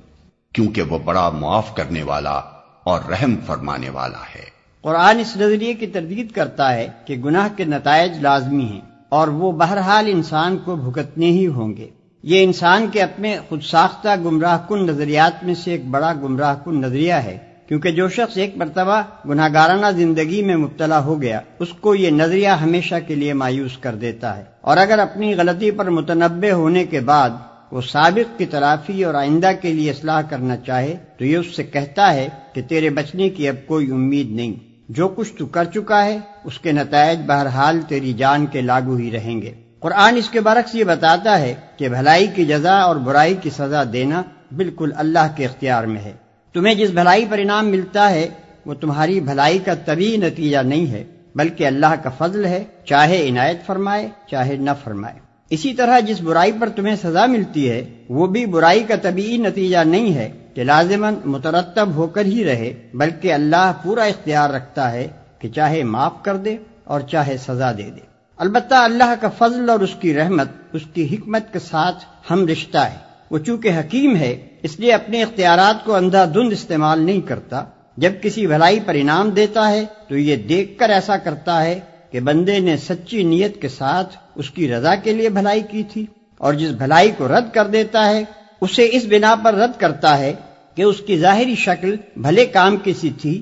کیونکہ وہ بڑا معاف کرنے والا اور رحم فرمانے والا ہے۔ قرآن اس نظریے کی تردید کرتا ہے کہ گناہ کے نتائج لازمی ہیں اور وہ بہرحال انسان کو بھگتنے ہی ہوں گے۔ یہ انسان کے اپنے خود ساختہ گمراہ کن نظریات میں سے ایک بڑا گمراہ کن نظریہ ہے، کیونکہ جو شخص ایک مرتبہ گناہ گارانہ زندگی میں مبتلا ہو گیا اس کو یہ نظریہ ہمیشہ کے لیے مایوس کر دیتا ہے، اور اگر اپنی غلطی پر متنبہ ہونے کے بعد وہ سابق کی تلافی اور آئندہ کے لیے اصلاح کرنا چاہے تو یہ اس سے کہتا ہے کہ تیرے بچنے کی اب کوئی امید نہیں، جو کچھ تو کر چکا ہے اس کے نتائج بہرحال تیری جان کے لاگو ہی رہیں گے۔ قرآن اس کے برعکس یہ بتاتا ہے کہ بھلائی کی جزا اور برائی کی سزا دینا بالکل اللہ کے اختیار میں ہے۔ تمہیں جس بھلائی پر انعام ملتا ہے وہ تمہاری بھلائی کا طبیعی نتیجہ نہیں ہے، بلکہ اللہ کا فضل ہے، چاہے عنایت فرمائے چاہے نہ فرمائے۔ اسی طرح جس برائی پر تمہیں سزا ملتی ہے وہ بھی برائی کا طبیعی نتیجہ نہیں ہے کہ لازماً مترتب ہو کر ہی رہے، بلکہ اللہ پورا اختیار رکھتا ہے کہ چاہے معاف کر دے اور چاہے سزا دے دے۔ البتہ اللہ کا فضل اور اس کی رحمت اس کی حکمت کے ساتھ ہم رشتہ ہے۔ وہ چونکہ حکیم ہے اس لیے اپنے اختیارات کو اندھا دھند استعمال نہیں کرتا۔ جب کسی بھلائی پر انعام دیتا ہے تو یہ دیکھ کر ایسا کرتا ہے کہ بندے نے سچی نیت کے ساتھ اس کی رضا کے لیے بھلائی کی تھی، اور جس بھلائی کو رد کر دیتا ہے اسے اس بنا پر رد کرتا ہے کہ اس کی ظاہری شکل بھلے کام کی سی تھی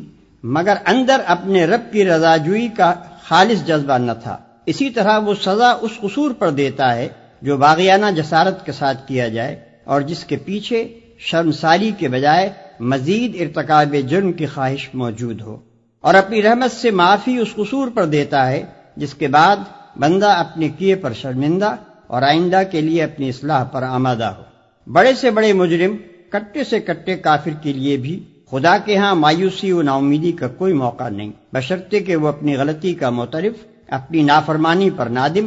مگر اندر اپنے رب کی رضا جوئی کا خالص جذبہ نہ تھا۔ اسی طرح وہ سزا اس قصور پر دیتا ہے جو باغیانہ جسارت کے ساتھ کیا جائے اور جس کے پیچھے شرمساری کے بجائے مزید ارتکاب جرم کی خواہش موجود ہو، اور اپنی رحمت سے معافی اس قصور پر دیتا ہے جس کے بعد بندہ اپنے کیے پر شرمندہ اور آئندہ کے لیے اپنی اصلاح پر آمادہ ہو۔ بڑے سے بڑے مجرم، کٹے سے کٹے کافر کے لیے بھی خدا کے ہاں مایوسی و ناامیدی کا کوئی موقع نہیں، بشرطے کہ وہ اپنی غلطی کا معترف، اپنی نافرمانی پر نادم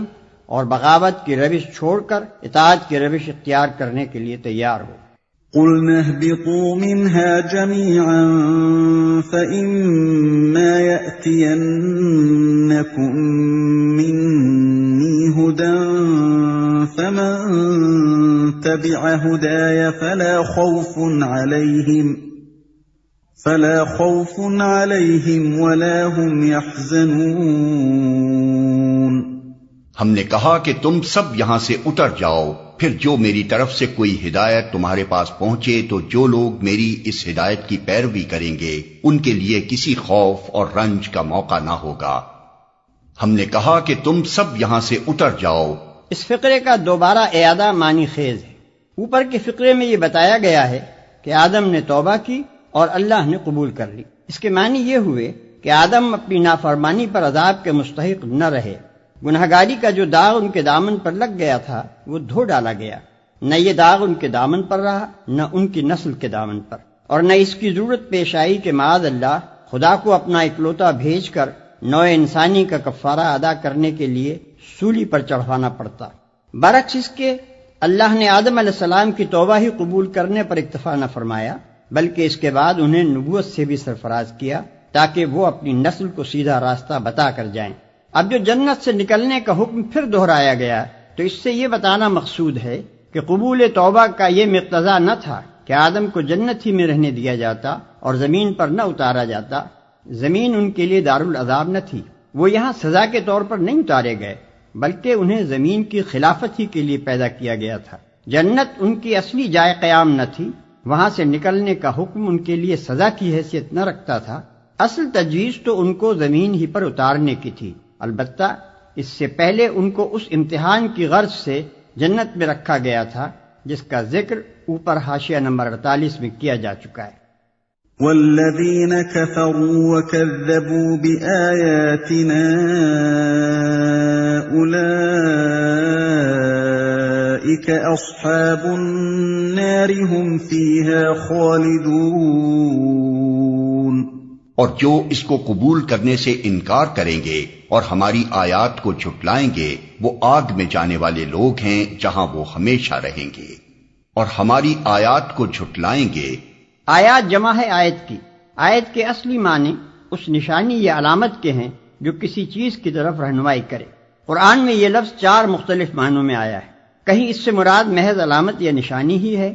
اور بغاوت کی روش چھوڑ کر اطاعت کی روش اختیار کرنے کے لیے تیار ہو۔ قُلْنَا اهْبِطُوا مِنْهَا جَمِيعًا فَإِمَّا يَأْتِيَنَّكُمْ مِنِّي هُدًى فَمَن تَبِعَ هُدَايَ فَلَا خَوْفٌ عَلَيْهِمْ وَلَا هُمْ يَحْزَنُونَ۔ ہم نے کہا کہ تم سب یہاں سے اتر جاؤ، پھر جو میری طرف سے کوئی ہدایت تمہارے پاس پہنچے تو جو لوگ میری اس ہدایت کی پیروی کریں گے ان کے لیے کسی خوف اور رنج کا موقع نہ ہوگا۔ ہم نے کہا کہ تم سب یہاں سے اتر جاؤ۔ اس فقرے کا دوبارہ اعادہ معنی خیز ہے۔ اوپر کے فقرے میں یہ بتایا گیا ہے کہ آدم نے توبہ کی اور اللہ نے قبول کر لی۔ اس کے معنی یہ ہوئے کہ آدم اپنی نافرمانی پر عذاب کے مستحق نہ رہے، گنہگاری کا جو داغ ان کے دامن پر لگ گیا تھا وہ دھو ڈالا گیا، نہ یہ داغ ان کے دامن پر رہا نہ ان کی نسل کے دامن پر، اور نہ اس کی ضرورت پیش آئی کہ معاذ اللہ خدا کو اپنا اکلوتا بھیج کر نوع انسانی کا کفارہ ادا کرنے کے لیے سولی پر چڑھوانا پڑتا۔ برعکس اس کے اللہ نے آدم علیہ السلام کی توبہ ہی قبول کرنے پر اکتفا نہ فرمایا، بلکہ اس کے بعد انہیں نبوت سے بھی سرفراز کیا تاکہ وہ اپنی نسل کو سیدھا راستہ بتا کر جائیں۔ اب جو جنت سے نکلنے کا حکم پھر دہرایا گیا تو اس سے یہ بتانا مقصود ہے کہ قبول توبہ کا یہ مقتضا نہ تھا کہ آدم کو جنت ہی میں رہنے دیا جاتا اور زمین پر نہ اتارا جاتا۔ زمین ان کے لیے دارالعذاب نہ تھی، وہ یہاں سزا کے طور پر نہیں اتارے گئے بلکہ انہیں زمین کی خلافت ہی کے لیے پیدا کیا گیا تھا۔ جنت ان کی اصلی جائے قیام نہ تھی، وہاں سے نکلنے کا حکم ان کے لیے سزا کی حیثیت نہ رکھتا تھا، اصل تجویز تو ان کو زمین ہی پر اتارنے کی تھی۔ البتہ اس سے پہلے ان کو اس امتحان کی غرض سے جنت میں رکھا گیا تھا جس کا ذکر اوپر حاشیہ نمبر 48 میں کیا جا چکا ہے۔ وَالَّذِينَ كَفَرُوا وَكَذَّبُوا بِآيَاتِنَا أُولَئِكَ أَصْحَابُ النَّارِ هُمْ فِيهَا خَالِدُونَ۔ اور جو اس کو قبول کرنے سے انکار کریں گے اور ہماری آیات کو جھٹلائیں گے وہ آگ میں جانے والے لوگ ہیں جہاں وہ ہمیشہ رہیں گے، اور ہماری آیات کو جھٹلائیں گے۔ آیات جمع ہے آیت کی۔ آیت کے اصلی معنی اس نشانی یا علامت کے ہیں جو کسی چیز کی طرف رہنمائی کرے۔ قرآن میں یہ لفظ 4 مختلف معنوں میں آیا ہے۔ کہیں اس سے مراد محض علامت یا نشانی ہی ہے،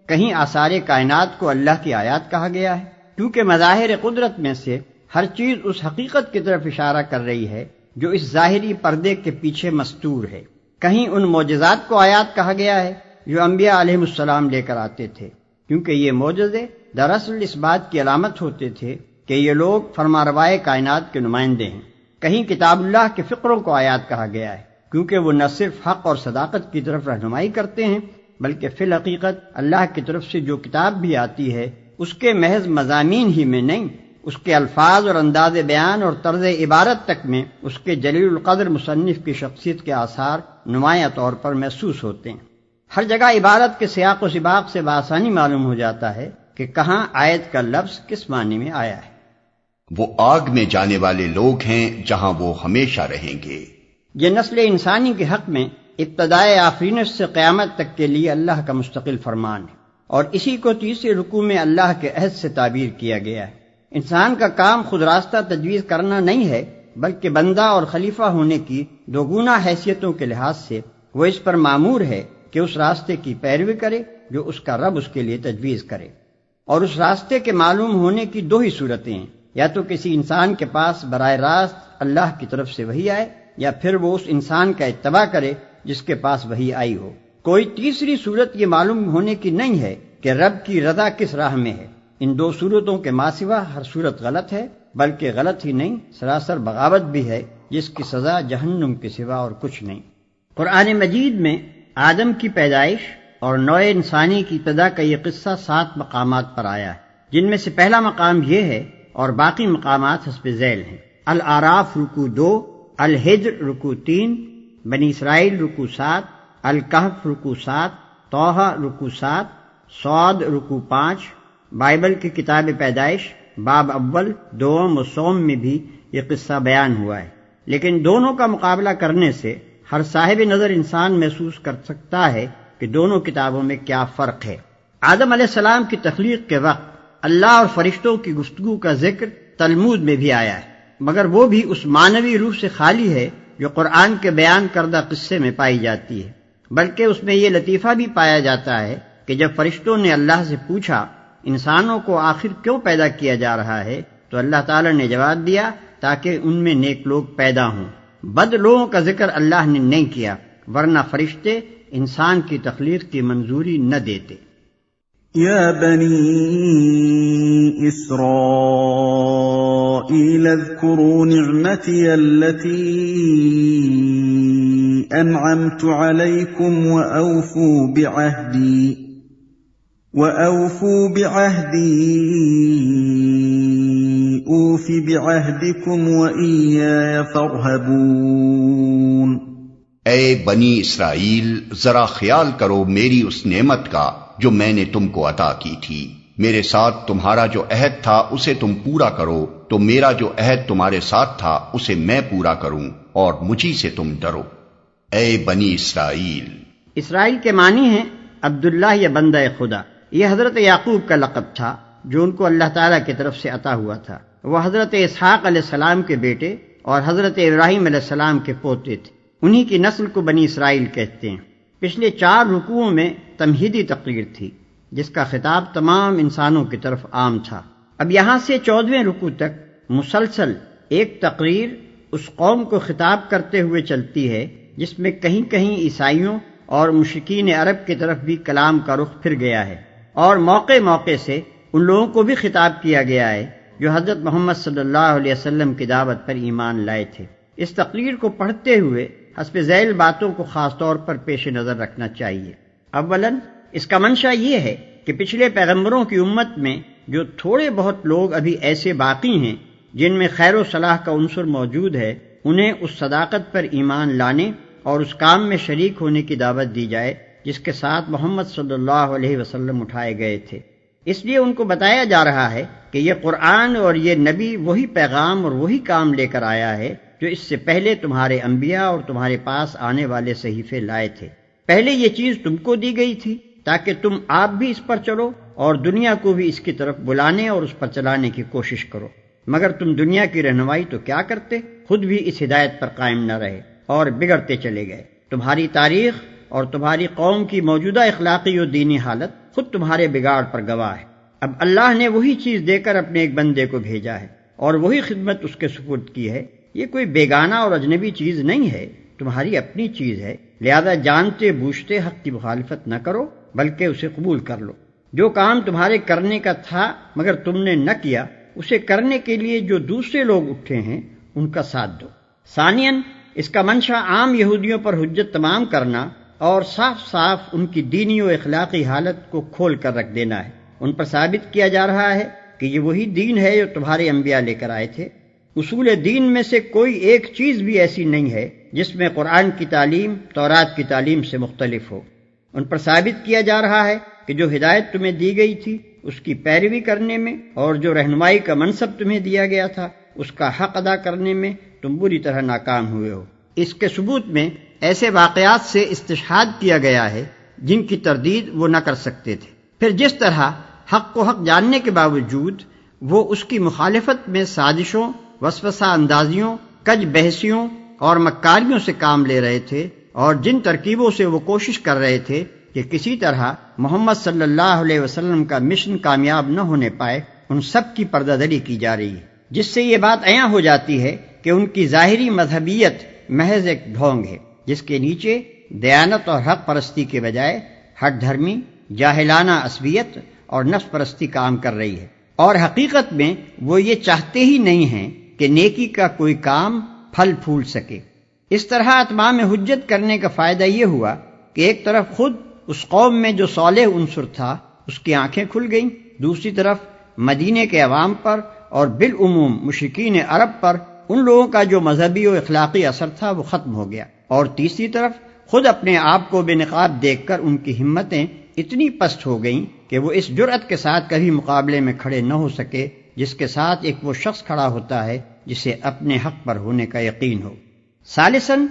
کہیں آثار کائنات کو اللہ کی آیات کہا گیا ہے کیونکہ مظاہر قدرت میں سے ہر چیز اس حقیقت کی طرف اشارہ کر رہی ہے جو اس ظاہری پردے کے پیچھے مستور ہے۔ کہیں ان معجزات کو آیات کہا گیا ہے جو انبیاء علیہ السلام لے کر آتے تھے، کیونکہ یہ معجزے دراصل اس بات کی علامت ہوتے تھے کہ یہ لوگ فرمانروائے کائنات کے نمائندے ہیں۔ کہیں کتاب اللہ کے فقروں کو آیات کہا گیا ہے کیونکہ وہ نہ صرف حق اور صداقت کی طرف رہنمائی کرتے ہیں بلکہ فی الحقیقت اللہ کی طرف سے جو کتاب بھی آتی ہے اس کے محض مضامین ہی میں نہیں، اس کے الفاظ اور انداز بیان اور طرز عبارت تک میں اس کے جلیل القدر مصنف کی شخصیت کے آثار نمایاں طور پر محسوس ہوتے ہیں۔ ہر جگہ عبارت کے سیاق و سباق سے بآسانی معلوم ہو جاتا ہے کہ کہاں آیت کا لفظ کس معنی میں آیا ہے۔ وہ آگ میں جانے والے لوگ ہیں جہاں وہ ہمیشہ رہیں گے۔ یہ نسل انسانی کے حق میں ابتدائے آفرینش سے قیامت تک کے لیے اللہ کا مستقل فرمان ہے، اور اسی کو تیسرے رکوع میں اللہ کے عہد سے تعبیر کیا گیا ہے۔ انسان کا کام خود راستہ تجویز کرنا نہیں ہے، بلکہ بندہ اور خلیفہ ہونے کی دوگنا حیثیتوں کے لحاظ سے وہ اس پر مامور ہے کہ اس راستے کی پیروی کرے جو اس کا رب اس کے لیے تجویز کرے۔ اور اس راستے کے معلوم ہونے کی دو ہی صورتیں ہیں، یا تو کسی انسان کے پاس براہ راست اللہ کی طرف سے وحی آئے، یا پھر وہ اس انسان کا اتباع کرے جس کے پاس وحی آئی ہو۔ کوئی تیسری صورت یہ معلوم ہونے کی نہیں ہے کہ رب کی رضا کس راہ میں ہے۔ ان دو صورتوں کے ماسوا ہر صورت غلط ہے، بلکہ غلط ہی نہیں، سراسر بغاوت بھی ہے، جس کی سزا جہنم کے سوا اور کچھ نہیں۔ قرآن مجید میں آدم کی پیدائش اور نوع انسانی کی ابتدا کا یہ قصہ 7 مقامات پر آیا ہے، جن میں سے پہلا مقام یہ ہے اور باقی مقامات حسب ذیل ہیں۔ الاعراف رکوع 2، الحجر رکوع 3، بنی اسرائیل رکوع 7، الکہف رکوع 7، طٰہٰ رکوع 7، صاد رکوع 5۔ بائبل کی کتاب پیدائش باب اول، دوم و سوم میں بھی یہ قصہ بیان ہوا ہے، لیکن دونوں کا مقابلہ کرنے سے ہر صاحب نظر انسان محسوس کر سکتا ہے کہ دونوں کتابوں میں کیا فرق ہے۔ آدم علیہ السلام کی تخلیق کے وقت اللہ اور فرشتوں کی گفتگو کا ذکر تلمود میں بھی آیا ہے، مگر وہ بھی اس معنوی روح سے خالی ہے جو قرآن کے بیان کردہ قصے میں پائی جاتی ہے، بلکہ اس میں یہ لطیفہ بھی پایا جاتا ہے کہ جب فرشتوں نے اللہ سے پوچھا انسانوں کو آخر کیوں پیدا کیا جا رہا ہے، تو اللہ تعالی نے جواب دیا تاکہ ان میں نیک لوگ پیدا ہوں۔ بد لوگوں کا ذکر اللہ نے نہیں کیا، ورنہ فرشتے انسان کی تخلیق کی منظوری نہ دیتے۔ یا بنی اسرائیل اذکروا نعمتی التي انعمت علیکم وأوفوا بعهدي أوف بعهدكم وإياي فارهبون۔ اے بنی اسرائیل، ذرا خیال کرو میری اس نعمت کا جو میں نے تم کو عطا کی تھی۔ میرے ساتھ تمہارا جو عہد تھا اسے تم پورا کرو، تو میرا جو عہد تمہارے ساتھ تھا اسے میں پورا کروں، اور مجھی سے تم ڈرو۔ اے بنی اسرائیل۔ اسرائیل کے معنی ہیں عبداللہ یا بندہ خدا۔ یہ حضرت یعقوب کا لقب تھا جو ان کو اللہ تعالیٰ کی طرف سے عطا ہوا تھا۔ وہ حضرت اسحاق علیہ السلام کے بیٹے اور حضرت ابراہیم علیہ السلام کے پوتے تھے، انہی کی نسل کو بنی اسرائیل کہتے ہیں۔ پچھلے 4 رکوعوں میں تمہیدی تقریر تھی جس کا خطاب تمام انسانوں کی طرف عام تھا۔ اب یہاں سے 14ویں رکوع تک مسلسل ایک تقریر اس قوم کو خطاب کرتے ہوئے چلتی ہے جس میں کہیں کہیں عیسائیوں اور مشرکین عرب کی طرف بھی کلام کا رخ پھر گیا ہے، اور موقع موقع سے ان لوگوں کو بھی خطاب کیا گیا ہے جو حضرت محمد صلی اللہ علیہ وسلم کی دعوت پر ایمان لائے تھے۔ اس تقریر کو پڑھتے ہوئے حسب ذیل باتوں کو خاص طور پر پیش نظر رکھنا چاہیے۔ اولاً اس کا منشا یہ ہے کہ پچھلے پیغمبروں کی امت میں جو تھوڑے بہت لوگ ابھی ایسے باقی ہیں جن میں خیر و صلاح کا عنصر موجود ہے، انہیں اس صداقت پر ایمان لانے اور اس کام میں شریک ہونے کی دعوت دی جائے جس کے ساتھ محمد صلی اللہ علیہ وسلم اٹھائے گئے تھے۔ اس لیے ان کو بتایا جا رہا ہے کہ یہ قرآن اور یہ نبی وہی پیغام اور وہی کام لے کر آیا ہے جو اس سے پہلے تمہارے انبیاء اور تمہارے پاس آنے والے صحیفے لائے تھے۔ پہلے یہ چیز تم کو دی گئی تھی تاکہ تم آپ بھی اس پر چلو اور دنیا کو بھی اس کی طرف بلانے اور اس پر چلانے کی کوشش کرو، مگر تم دنیا کی رہنمائی تو کیا کرتے، خود بھی اس ہدایت پر قائم نہ رہے اور بگڑتے چلے گئے۔ تمہاری تاریخ اور تمہاری قوم کی موجودہ اخلاقی و دینی حالت خود تمہارے بگاڑ پر گواہ ہے۔ اب اللہ نے وہی چیز دے کر اپنے ایک بندے کو بھیجا ہے اور وہی خدمت اس کے سپرد کی ہے۔ یہ کوئی بیگانہ اور اجنبی چیز نہیں ہے، تمہاری اپنی چیز ہے، لہذا جانتے بوجھتے حق کی مخالفت نہ کرو بلکہ اسے قبول کر لو۔ جو کام تمہارے کرنے کا تھا مگر تم نے نہ کیا، اسے کرنے کے لیے جو دوسرے لوگ اٹھے ہیں ان کا ساتھ دو۔ ثانیاً اس کا منشا عام یہودیوں پر حجت تمام کرنا اور صاف صاف ان کی دینی و اخلاقی حالت کو کھول کر رکھ دینا ہے۔ ان پر ثابت کیا جا رہا ہے کہ یہ وہی دین ہے جو تمہارے انبیاء لے کر آئے تھے۔ اصول دین میں سے کوئی ایک چیز بھی ایسی نہیں ہے جس میں قرآن کی تعلیم تورات کی تعلیم سے مختلف ہو۔ ان پر ثابت کیا جا رہا ہے کہ جو ہدایت تمہیں دی گئی تھی اس کی پیروی کرنے میں اور جو رہنمائی کا منصب تمہیں دیا گیا تھا اس کا حق ادا کرنے میں تم بری طرح ناکام ہوئے ہو۔ اس کے ثبوت میں ایسے واقعات سے استشہاد کیا گیا ہے جن کی تردید وہ نہ کر سکتے تھے۔ پھر جس طرح حق کو حق جاننے کے باوجود وہ اس کی مخالفت میں سازشوں، وسوسہ اندازیوں، کج بحثیوں اور مکاریوں سے کام لے رہے تھے، اور جن ترکیبوں سے وہ کوشش کر رہے تھے کہ کسی طرح محمد صلی اللہ علیہ وسلم کا مشن کامیاب نہ ہونے پائے، ان سب کی پردہ دری کی جا رہی ہے، جس سے یہ بات عیاں ہو جاتی ہے کہ ان کی ظاہری مذہبیت محض ایک ڈھونگ ہے جس کے نیچے دیانت اور حق پرستی کے بجائے ہٹ دھرمی، جاہلانہ عصبیت اور نفس پرستی کام کر رہی ہے، اور حقیقت میں وہ یہ چاہتے ہی نہیں ہیں کہ نیکی کا کوئی کام پھل پھول سکے۔ اس طرح اتمام حجت کرنے کا فائدہ یہ ہوا کہ ایک طرف خود اس قوم میں جو صالح عنصر تھا اس کی آنکھیں کھل گئیں، دوسری طرف مدینے کے عوام پر اور بالعموم مشرکین عرب پر ان لوگوں کا جو مذہبی و اخلاقی اثر تھا وہ ختم ہو گیا، اور تیسری طرف خود اپنے آپ کو بے نقاب دیکھ کر ان کی ہمتیں اتنی پست ہو گئیں کہ وہ اس جرأت کے ساتھ کبھی مقابلے میں کھڑے نہ ہو سکے جس کے ساتھ ایک وہ شخص کھڑا ہوتا ہے جسے اپنے حق پر ہونے کا یقین ہو۔ ثالثاً،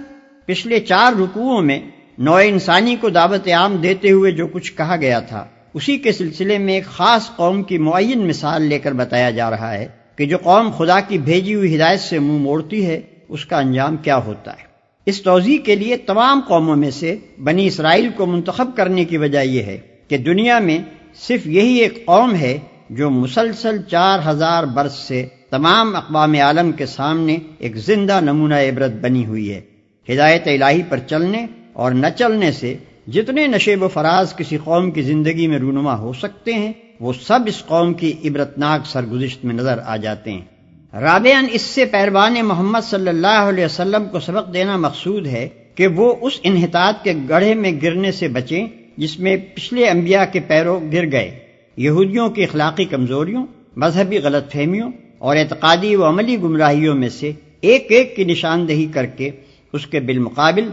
پچھلے 4 رکوعوں میں نوع انسانی کو دعوت عام دیتے ہوئے جو کچھ کہا گیا تھا اسی کے سلسلے میں ایک خاص قوم کی معین مثال لے کر بتایا جا رہا ہے کہ جو قوم خدا کی بھیجی ہوئی ہدایت سے منہ موڑتی ہے اس کا انجام کیا ہوتا ہے۔ اس توضیح کے لیے تمام قوموں میں سے بنی اسرائیل کو منتخب کرنے کی وجہ یہ ہے کہ دنیا میں صرف یہی ایک قوم ہے جو مسلسل 4000 برس سے تمام اقوام عالم کے سامنے ایک زندہ نمونہ عبرت بنی ہوئی ہے۔ ہدایت الہی پر چلنے اور نہ چلنے سے جتنے نشیب و فراز کسی قوم کی زندگی میں رونما ہو سکتے ہیں وہ سب اس قوم کی عبرتناک سرگزشت میں نظر آ جاتے ہیں۔ رابعاً، اس سے پیروان محمد صلی اللہ علیہ وسلم کو سبق دینا مقصود ہے کہ وہ اس انحطاط کے گڑھے میں گرنے سے بچیں جس میں پچھلے انبیاء کے پیرو گر گئے۔ یہودیوں کی اخلاقی کمزوریوں، مذہبی غلط فہمیوں اور اعتقادی و عملی گمراہیوں میں سے ایک ایک کی نشاندہی کر کے اس کے بالمقابل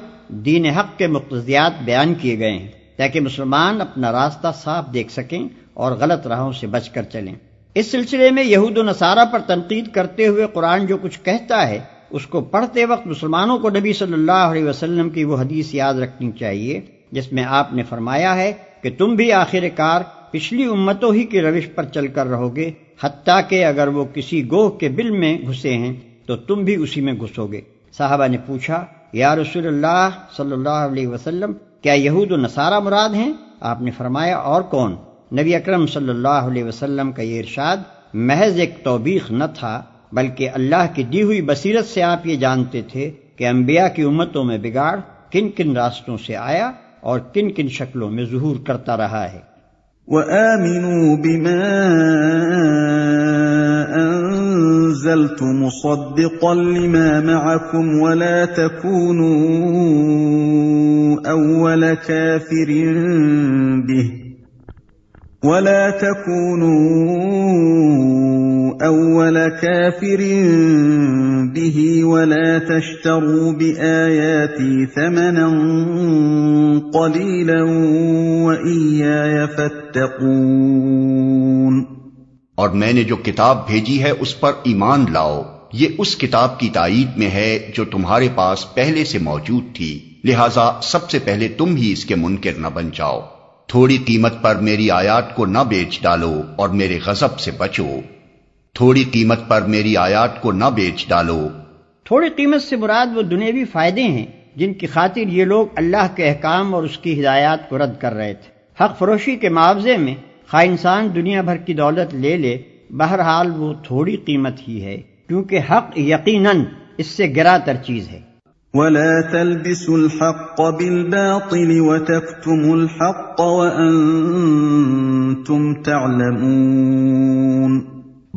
دین حق کے مقتضیات بیان کیے گئے ہیں تاکہ مسلمان اپنا راستہ صاف دیکھ سکیں اور غلط راہوں سے بچ کر چلیں۔ اس سلسلے میں یہود و نصارہ پر تنقید کرتے ہوئے قرآن جو کچھ کہتا ہے اس کو پڑھتے وقت مسلمانوں کو نبی صلی اللہ علیہ وسلم کی وہ حدیث یاد رکھنی چاہیے جس میں آپ نے فرمایا ہے کہ تم بھی آخر کار پچھلی امتوں ہی کی روش پر چل کر رہو گے، حتیٰ کہ اگر وہ کسی گوہ کے بل میں گھسے ہیں تو تم بھی اسی میں گھسو گے۔ صحابہ نے پوچھا، یا رسول اللہ صلی اللہ علیہ وسلم، کیا یہود و نصارہ مراد ہیں؟ آپ نے فرمایا، اور کون؟ نبی اکرم صلی اللہ علیہ وسلم کا یہ ارشاد محض ایک توبیخ نہ تھا بلکہ اللہ کی دی ہوئی بصیرت سے آپ یہ جانتے تھے کہ انبیاء کی امتوں میں بگاڑ کن کن راستوں سے آیا اور کن کن شکلوں میں ظہور کرتا رہا ہے۔ وَآمِنُوا بِمَا أَنزَلْتُ مُصَدِّقًا لِمَا مَعَكُمْ وَلَا تَكُونُوا أَوَّلَ كَافِرٍ بِهِ وَلَا تَشْتَرُوا بِآيَاتِي ثَمَنًا قَلِيلًا وَإِيَّايَ فَاتَّقُونِ۔ اور میں نے جو کتاب بھیجی ہے اس پر ایمان لاؤ، یہ اس کتاب کی تائید میں ہے جو تمہارے پاس پہلے سے موجود تھی، لہذا سب سے پہلے تم ہی اس کے منکر نہ بن جاؤ۔ تھوڑی قیمت پر میری آیات کو نہ بیچ ڈالو اور میرے غضب سے بچو۔ تھوڑی قیمت پر میری آیات کو نہ بیچ ڈالو۔ تھوڑی قیمت سے مراد وہ دنیاوی فائدے ہیں جن کی خاطر یہ لوگ اللہ کے احکام اور اس کی ہدایات کو رد کر رہے تھے۔ حق فروشی کے معاوضے میں خواہ انسان دنیا بھر کی دولت لے لے، بہرحال وہ تھوڑی قیمت ہی ہے، کیونکہ حق یقیناً اس سے گرا تر چیز ہے۔ وَلَا تَلْبِسُوا الْحَقَّ بِالْبَاطِلِ وَتَكْتُمُوا الْحَقَّ وَأَنْتُمْ تَعْلَمُونَ۔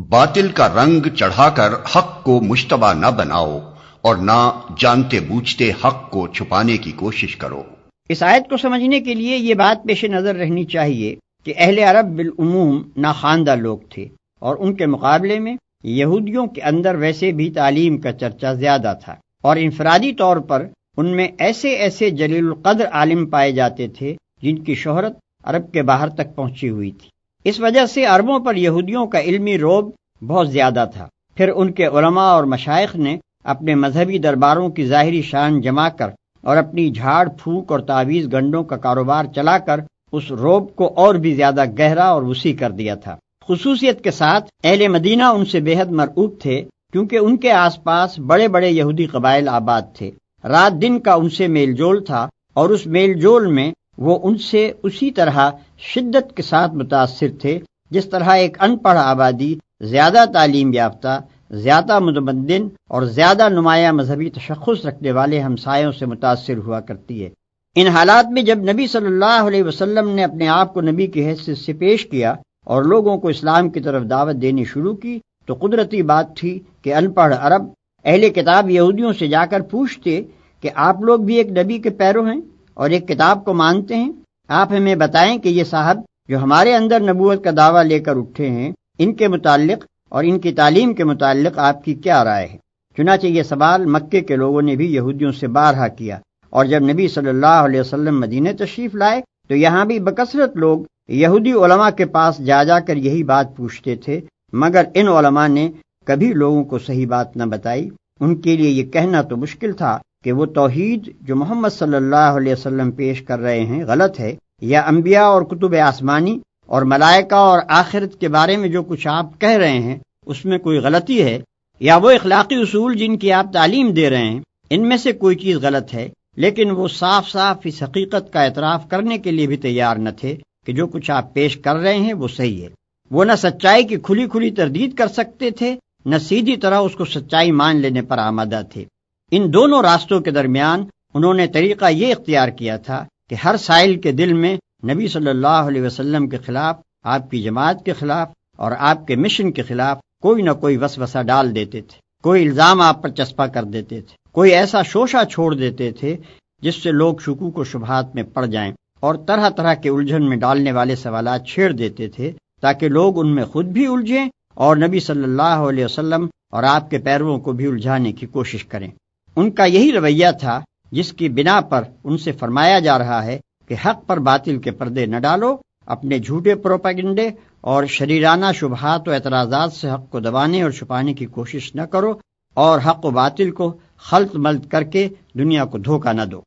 باطل کا رنگ چڑھا کر حق کو مشتبہ نہ بناؤ اور نہ جانتے بوجھتے حق کو چھپانے کی کوشش کرو۔ اس آیت کو سمجھنے کے لیے یہ بات پیش نظر رہنی چاہیے کہ اہل عرب بالعموم ناخواندہ لوگ تھے، اور ان کے مقابلے میں یہودیوں کے اندر ویسے بھی تعلیم کا چرچا زیادہ تھا، اور انفرادی طور پر ان میں ایسے ایسے جلیل القدر عالم پائے جاتے تھے جن کی شہرت عرب کے باہر تک پہنچی ہوئی تھی۔ اس وجہ سے عربوں پر یہودیوں کا علمی رعب بہت زیادہ تھا۔ پھر ان کے علماء اور مشائخ نے اپنے مذہبی درباروں کی ظاہری شان جما کر اور اپنی جھاڑ پھونک اور تعویذ گنڈوں کا کاروبار چلا کر اس رعب کو اور بھی زیادہ گہرا اور وسیع کر دیا تھا۔ خصوصیت کے ساتھ اہل مدینہ ان سے بے حد مرعوب تھے، کیونکہ ان کے آس پاس بڑے بڑے یہودی قبائل آباد تھے۔ رات دن کا ان سے میل جول تھا، اور اس میل جول میں وہ ان سے اسی طرح شدت کے ساتھ متاثر تھے جس طرح ایک ان پڑھ آبادی زیادہ تعلیم یافتہ، زیادہ متمدن اور زیادہ نمایاں مذہبی تشخص رکھنے والے ہمسایوں سے متاثر ہوا کرتی ہے۔ ان حالات میں جب نبی صلی اللہ علیہ وسلم نے اپنے آپ کو نبی کی حیثیت سے پیش کیا اور لوگوں کو اسلام کی طرف دعوت دینی شروع کی، تو قدرتی بات تھی کہ ان پڑھ عرب اہل کتاب یہودیوں سے جا کر پوچھتے کہ آپ لوگ بھی ایک نبی کے پیرو ہیں اور ایک کتاب کو مانتے ہیں، آپ ہمیں بتائیں کہ یہ صاحب جو ہمارے اندر نبوت کا دعویٰ لے کر اٹھے ہیں، ان کے متعلق اور ان کی تعلیم کے متعلق آپ کی کیا رائے ہے؟ چنانچہ یہ سوال مکے کے لوگوں نے بھی یہودیوں سے بارہا کیا، اور جب نبی صلی اللہ علیہ وسلم مدینہ تشریف لائے تو یہاں بھی بکثرت لوگ یہودی علماء کے پاس جا جا کر یہی بات پوچھتے تھے، مگر ان علماء نے کبھی لوگوں کو صحیح بات نہ بتائی۔ ان کے لیے یہ کہنا تو مشکل تھا کہ وہ توحید جو محمد صلی اللہ علیہ وسلم پیش کر رہے ہیں غلط ہے، یا انبیاء اور کتب آسمانی اور ملائکہ اور آخرت کے بارے میں جو کچھ آپ کہہ رہے ہیں اس میں کوئی غلطی ہے، یا وہ اخلاقی اصول جن کی آپ تعلیم دے رہے ہیں ان میں سے کوئی چیز غلط ہے۔ لیکن وہ صاف صاف اس حقیقت کا اعتراف کرنے کے لیے بھی تیار نہ تھے کہ جو کچھ آپ پیش کر رہے ہیں وہ صحیح ہے۔ وہ نہ سچائی کی کھلی کھلی تردید کر سکتے تھے، نہ سیدھی طرح اس کو سچائی مان لینے پر آمادہ تھے۔ ان دونوں راستوں کے درمیان انہوں نے طریقہ یہ اختیار کیا تھا کہ ہر سائل کے دل میں نبی صلی اللہ علیہ وسلم کے خلاف، آپ کی جماعت کے خلاف اور آپ کے مشن کے خلاف کوئی نہ کوئی وسوسہ ڈال دیتے تھے، کوئی الزام آپ پر چسپاں کر دیتے تھے، کوئی ایسا شوشہ چھوڑ دیتے تھے جس سے لوگ شکوک و شبہات میں پڑ جائیں، اور طرح طرح کے الجھن میں ڈالنے والے سوالات چھیڑ دیتے تھے تاکہ لوگ ان میں خود بھی الجھیں اور نبی صلی اللہ علیہ وسلم اور آپ کے پیرووں کو بھی الجھانے کی کوشش کریں۔ ان کا یہی رویہ تھا جس کی بنا پر ان سے فرمایا جا رہا ہے کہ حق پر باطل کے پردے نہ ڈالو، اپنے جھوٹے پروپیگنڈے اور شریرانہ شبہات و اعتراضات سے حق کو دبانے اور چھپانے کی کوشش نہ کرو، اور حق و باطل کو خلط ملط کر کے دنیا کو دھوکہ نہ دو۔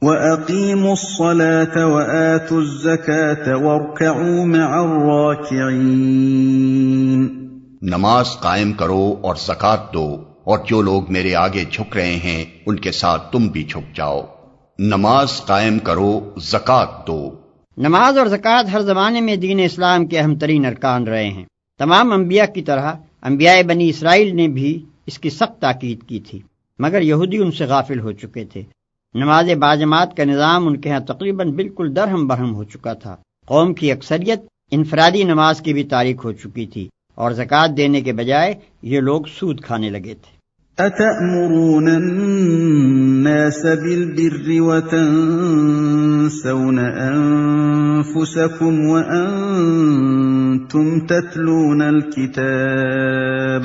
وَأَقِيمُوا الصَّلَاةَ وَآتُوا الزَّكَاةَ وَارْكَعُوا مَعَ الرَّاكِعِينَ۔ نماز قائم کرو اور زکوٰۃ دو، اور جو لوگ میرے آگے جھک رہے ہیں ان کے ساتھ تم بھی جھک جاؤ۔ نماز قائم کرو، زکوٰۃ دو۔ نماز اور زکوٰۃ ہر زمانے میں دین اسلام کے اہم ترین ارکان رہے ہیں۔ تمام انبیاء کی طرح انبیاء بنی اسرائیل نے بھی اس کی سخت تاکید کی تھی، مگر یہودی ان سے غافل ہو چکے تھے۔ نماز باجماعت کا نظام ان کے ہاں تقریباً بالکل درہم برہم ہو چکا تھا۔ قوم کی اکثریت انفرادی نماز کی بھی تاریک ہو چکی تھی، اور زکوٰۃ دینے کے بجائے یہ لوگ سود کھانے لگے تھے۔ أَتَأْمُرُونَ النَّاسَ بِالْبِرِّ وَتَنْسَوْنَ أَنفُسَكُمْ وَأَنْتُمْ تَتْلُونَ الْكِتَابَ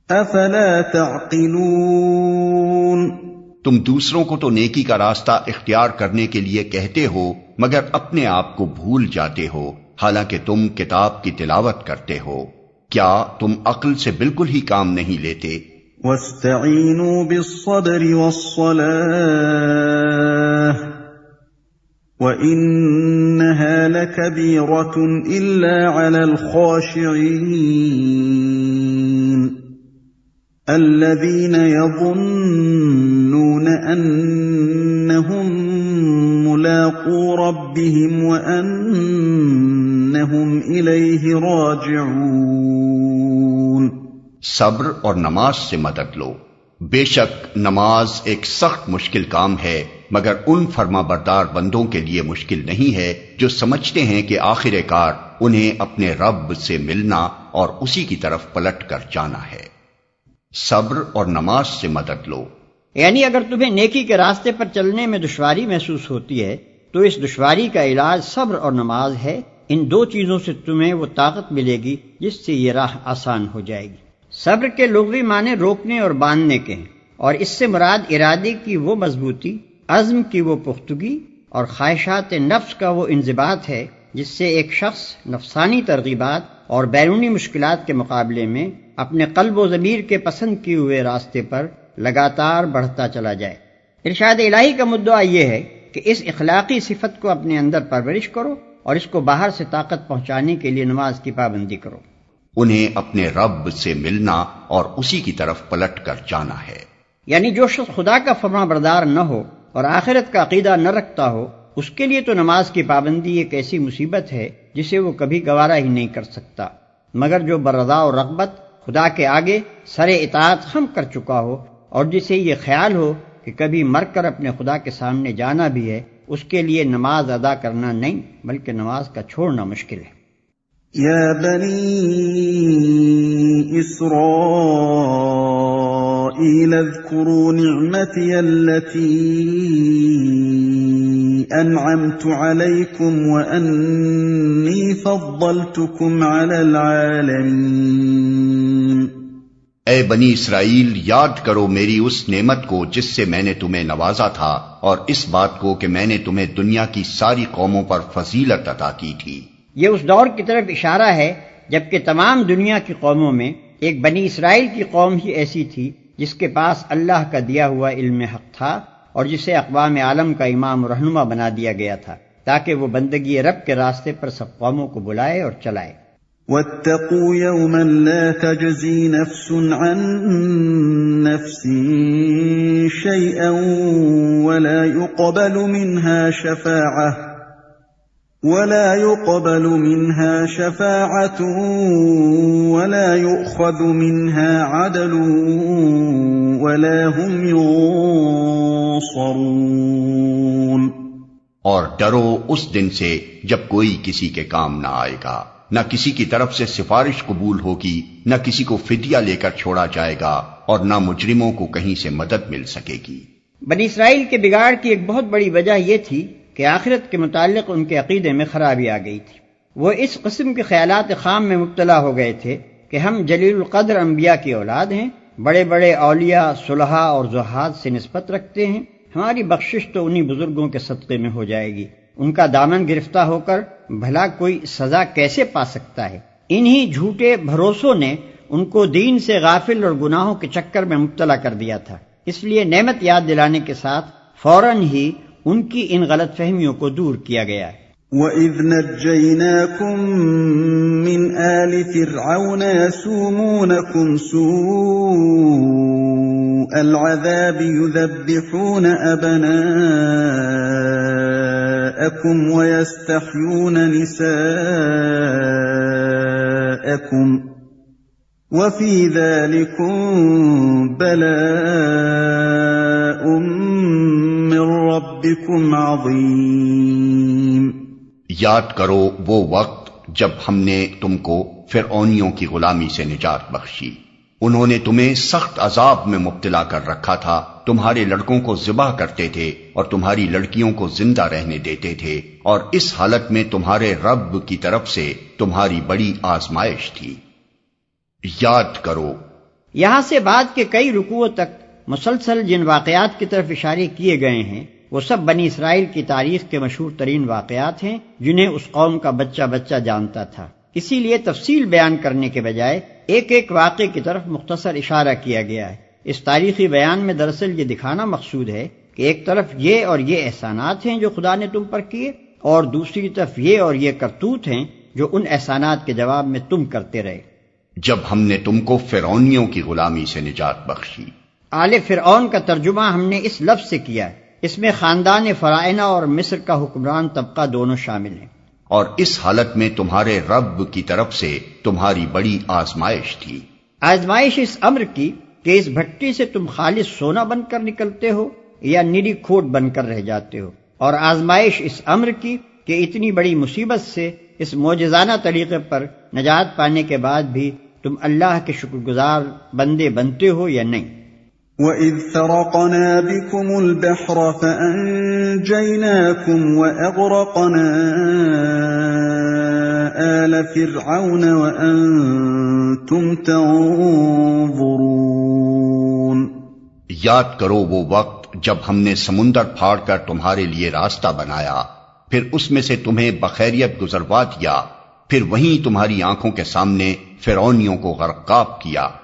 أَفَلَا تَعْقِلُونَ۔ تم دوسروں کو تو نیکی کا راستہ اختیار کرنے کے لیے کہتے ہو، مگر اپنے آپ کو بھول جاتے ہو، حالانکہ تم کتاب کی تلاوت کرتے ہو۔ کیا تم عقل سے بالکل ہی کام نہیں لیتے؟ وَاسْتَعِینُوا بِالصَّبْرِ وَالصَّلَاةِ وَإِنَّهَا لَكَبِيرَةٌ إِلَّا عَلَى الْخَاشِعِينَ الَّذِينَ يَظُنُّونَ أَنَّهُمْ مُلَاقُو رَبِّهِمْ وَأَنَّهُمْ إِلَيْهِ رَاجِعُونَ۔ صبر اور نماز سے مدد لو۔ بے شک نماز ایک سخت مشکل کام ہے، مگر ان فرما بردار بندوں کے لیے مشکل نہیں ہے جو سمجھتے ہیں کہ آخر کار انہیں اپنے رب سے ملنا اور اسی کی طرف پلٹ کر جانا ہے۔ صبر اور نماز سے مدد لو۔ یعنی اگر تمہیں نیکی کے راستے پر چلنے میں دشواری محسوس ہوتی ہے تو اس دشواری کا علاج صبر اور نماز ہے. ان دو چیزوں سے تمہیں وہ طاقت ملے گی جس سے یہ راہ آسان ہو جائے گی. صبر کے لغوی معنی روکنے اور باندھنے کے ہیں، اور اس سے مراد ارادے کی وہ مضبوطی، عزم کی وہ پختگی اور خواہشات نفس کا وہ انضباط ہے جس سے ایک شخص نفسانی ترغیبات اور بیرونی مشکلات کے مقابلے میں اپنے قلب و ضمیر کے پسند کیے ہوئے راستے پر لگاتار بڑھتا چلا جائے. ارشاد الہی کا مدعا یہ ہے کہ اس اخلاقی صفت کو اپنے اندر پرورش کرو اور اس کو باہر سے طاقت پہنچانے کے لیے نماز کی پابندی کرو. انہیں اپنے رب سے ملنا اور اسی کی طرف پلٹ کر جانا ہے. یعنی جو شخص خدا کا فرما بردار نہ ہو اور آخرت کا عقیدہ نہ رکھتا ہو، اس کے لیے تو نماز کی پابندی ایک ایسی مصیبت ہے جسے وہ کبھی گوارا ہی نہیں کر سکتا. مگر جو برضا و رغبت خدا کے آگے سر اطاعت خم کر چکا ہو اور جسے یہ خیال ہو کہ کبھی مر کر اپنے خدا کے سامنے جانا بھی ہے، اس کے لیے نماز ادا کرنا نہیں بلکہ نماز کا چھوڑنا مشکل ہے. یا بنی اسرائیل اذکروا نعمتی التي انعمت علیکم وانی فضلتکم علی العالمین. اے بنی اسرائیل، یاد کرو میری اس نعمت کو جس سے میں نے تمہیں نوازا تھا، اور اس بات کو کہ میں نے تمہیں دنیا کی ساری قوموں پر فضیلت عطا کی تھی. یہ اس دور کی طرف اشارہ ہے جبکہ تمام دنیا کی قوموں میں ایک بنی اسرائیل کی قوم ہی ایسی تھی جس کے پاس اللہ کا دیا ہوا علم حق تھا اور جسے اقوام عالم کا امام و رہنما بنا دیا گیا تھا تاکہ وہ بندگی رب کے راستے پر سب قوموں کو بلائے اور چلائے. واتقوا يوما لا تجزي نفس عن نفس شيئا ولا يقبل منها شفاعة ولا يؤخذ منها عدل ولا هم ينصرون. اور ڈرو اس دن سے جب کوئی کسی کے کام نہ آئے گا، نہ کسی کی طرف سے سفارش قبول ہوگی، نہ کسی کو فدیہ لے کر چھوڑا جائے گا، اور نہ مجرموں کو کہیں سے مدد مل سکے گی. بنی اسرائیل کے بگاڑ کی ایک بہت بڑی وجہ یہ تھی کہ آخرت کے متعلق ان کے عقیدے میں خرابی آ گئی تھی. وہ اس قسم کے خیالات خام میں مبتلا ہو گئے تھے کہ ہم جلیل القدر انبیاء کی اولاد ہیں، بڑے بڑے اولیاء، صلحاء اور زہاد سے نسبت رکھتے ہیں، ہماری بخشش تو انہی بزرگوں کے صدقے میں ہو جائے گی. ان کا دامن گرفتہ ہو کر بھلا کوئی سزا کیسے پا سکتا ہے؟ انہی جھوٹے بھروسوں نے ان کو دین سے غافل اور گناہوں کے چکر میں مبتلا کر دیا تھا. اس لیے نعمت یاد دلانے کے ساتھ فوراً ہی ان کی ان غلط فہمیوں کو دور کیا گیا ہے. وَإِذْ نَجَّيْنَاكُمْ مِنْ آلِ فِرْعَوْنَ يَسُومُونَكُمْ سُوءَ الْعَذَابِ يُذَبِّحُونَ أَبْنَاءَكُمْ وَيَسْتَحْيُونَ نِسَاءَكُمْ وَفِي ذَلِكُمْ بَلَاءٌ مِّن رَّبِّكُمْ عَظِيمٌ. یاد کرو وہ وقت جب ہم نے تم کو فرعونیوں کی غلامی سے نجات بخشی. انہوں نے تمہیں سخت عذاب میں مبتلا کر رکھا تھا. تمہارے لڑکوں کو ذبح کرتے تھے اور تمہاری لڑکیوں کو زندہ رہنے دیتے تھے، اور اس حالت میں تمہارے رب کی طرف سے تمہاری بڑی آزمائش تھی. یاد کرو. یہاں سے بعد کے کئی رکوعوں تک مسلسل جن واقعات کی طرف اشارے کیے گئے ہیں وہ سب بنی اسرائیل کی تاریخ کے مشہور ترین واقعات ہیں جنہیں اس قوم کا بچہ بچہ جانتا تھا. اسی لیے تفصیل بیان کرنے کے بجائے ایک ایک واقعے کی طرف مختصر اشارہ کیا گیا ہے. اس تاریخی بیان میں دراصل یہ دکھانا مقصود ہے کہ ایک طرف یہ اور یہ احسانات ہیں جو خدا نے تم پر کیے، اور دوسری طرف یہ اور یہ کرتوت ہیں جو ان احسانات کے جواب میں تم کرتے رہے. جب ہم نے تم کو فرعونیوں کی غلامی سے نجات بخشی. آل فرعون کا ترجمہ ہم نے اس لفظ سے کیا ہے. اس میں خاندان فرعونہ اور مصر کا حکمران طبقہ دونوں شامل ہیں. اور اس حالت میں تمہارے رب کی طرف سے تمہاری بڑی آزمائش تھی. آزمائش اس امر کی کہ اس بھٹی سے تم خالص سونا بن کر نکلتے ہو یا نری کھوٹ بن کر رہ جاتے ہو، اور آزمائش اس امر کی کہ اتنی بڑی مصیبت سے اس معجزانہ طریقے پر نجات پانے کے بعد بھی تم اللہ کے شکر گزار بندے بنتے ہو یا نہیں. وَإِذْ فَرَقْنَا بِكُمُ الْبَحْرَ فَأَنْجَيْنَاكُمْ وَأَغْرَقْنَا آلَ فِرْعَوْنَ وَأَنْتُمْ تَنظُرُونَ۔ یاد کرو وہ وقت جب ہم نے سمندر پھاڑ کر تمہارے لیے راستہ بنایا، پھر اس میں سے تمہیں بخیریت گزروا دیا، پھر وہیں تمہاری آنکھوں کے سامنے فرعونیوں کو غرقاب کیا۔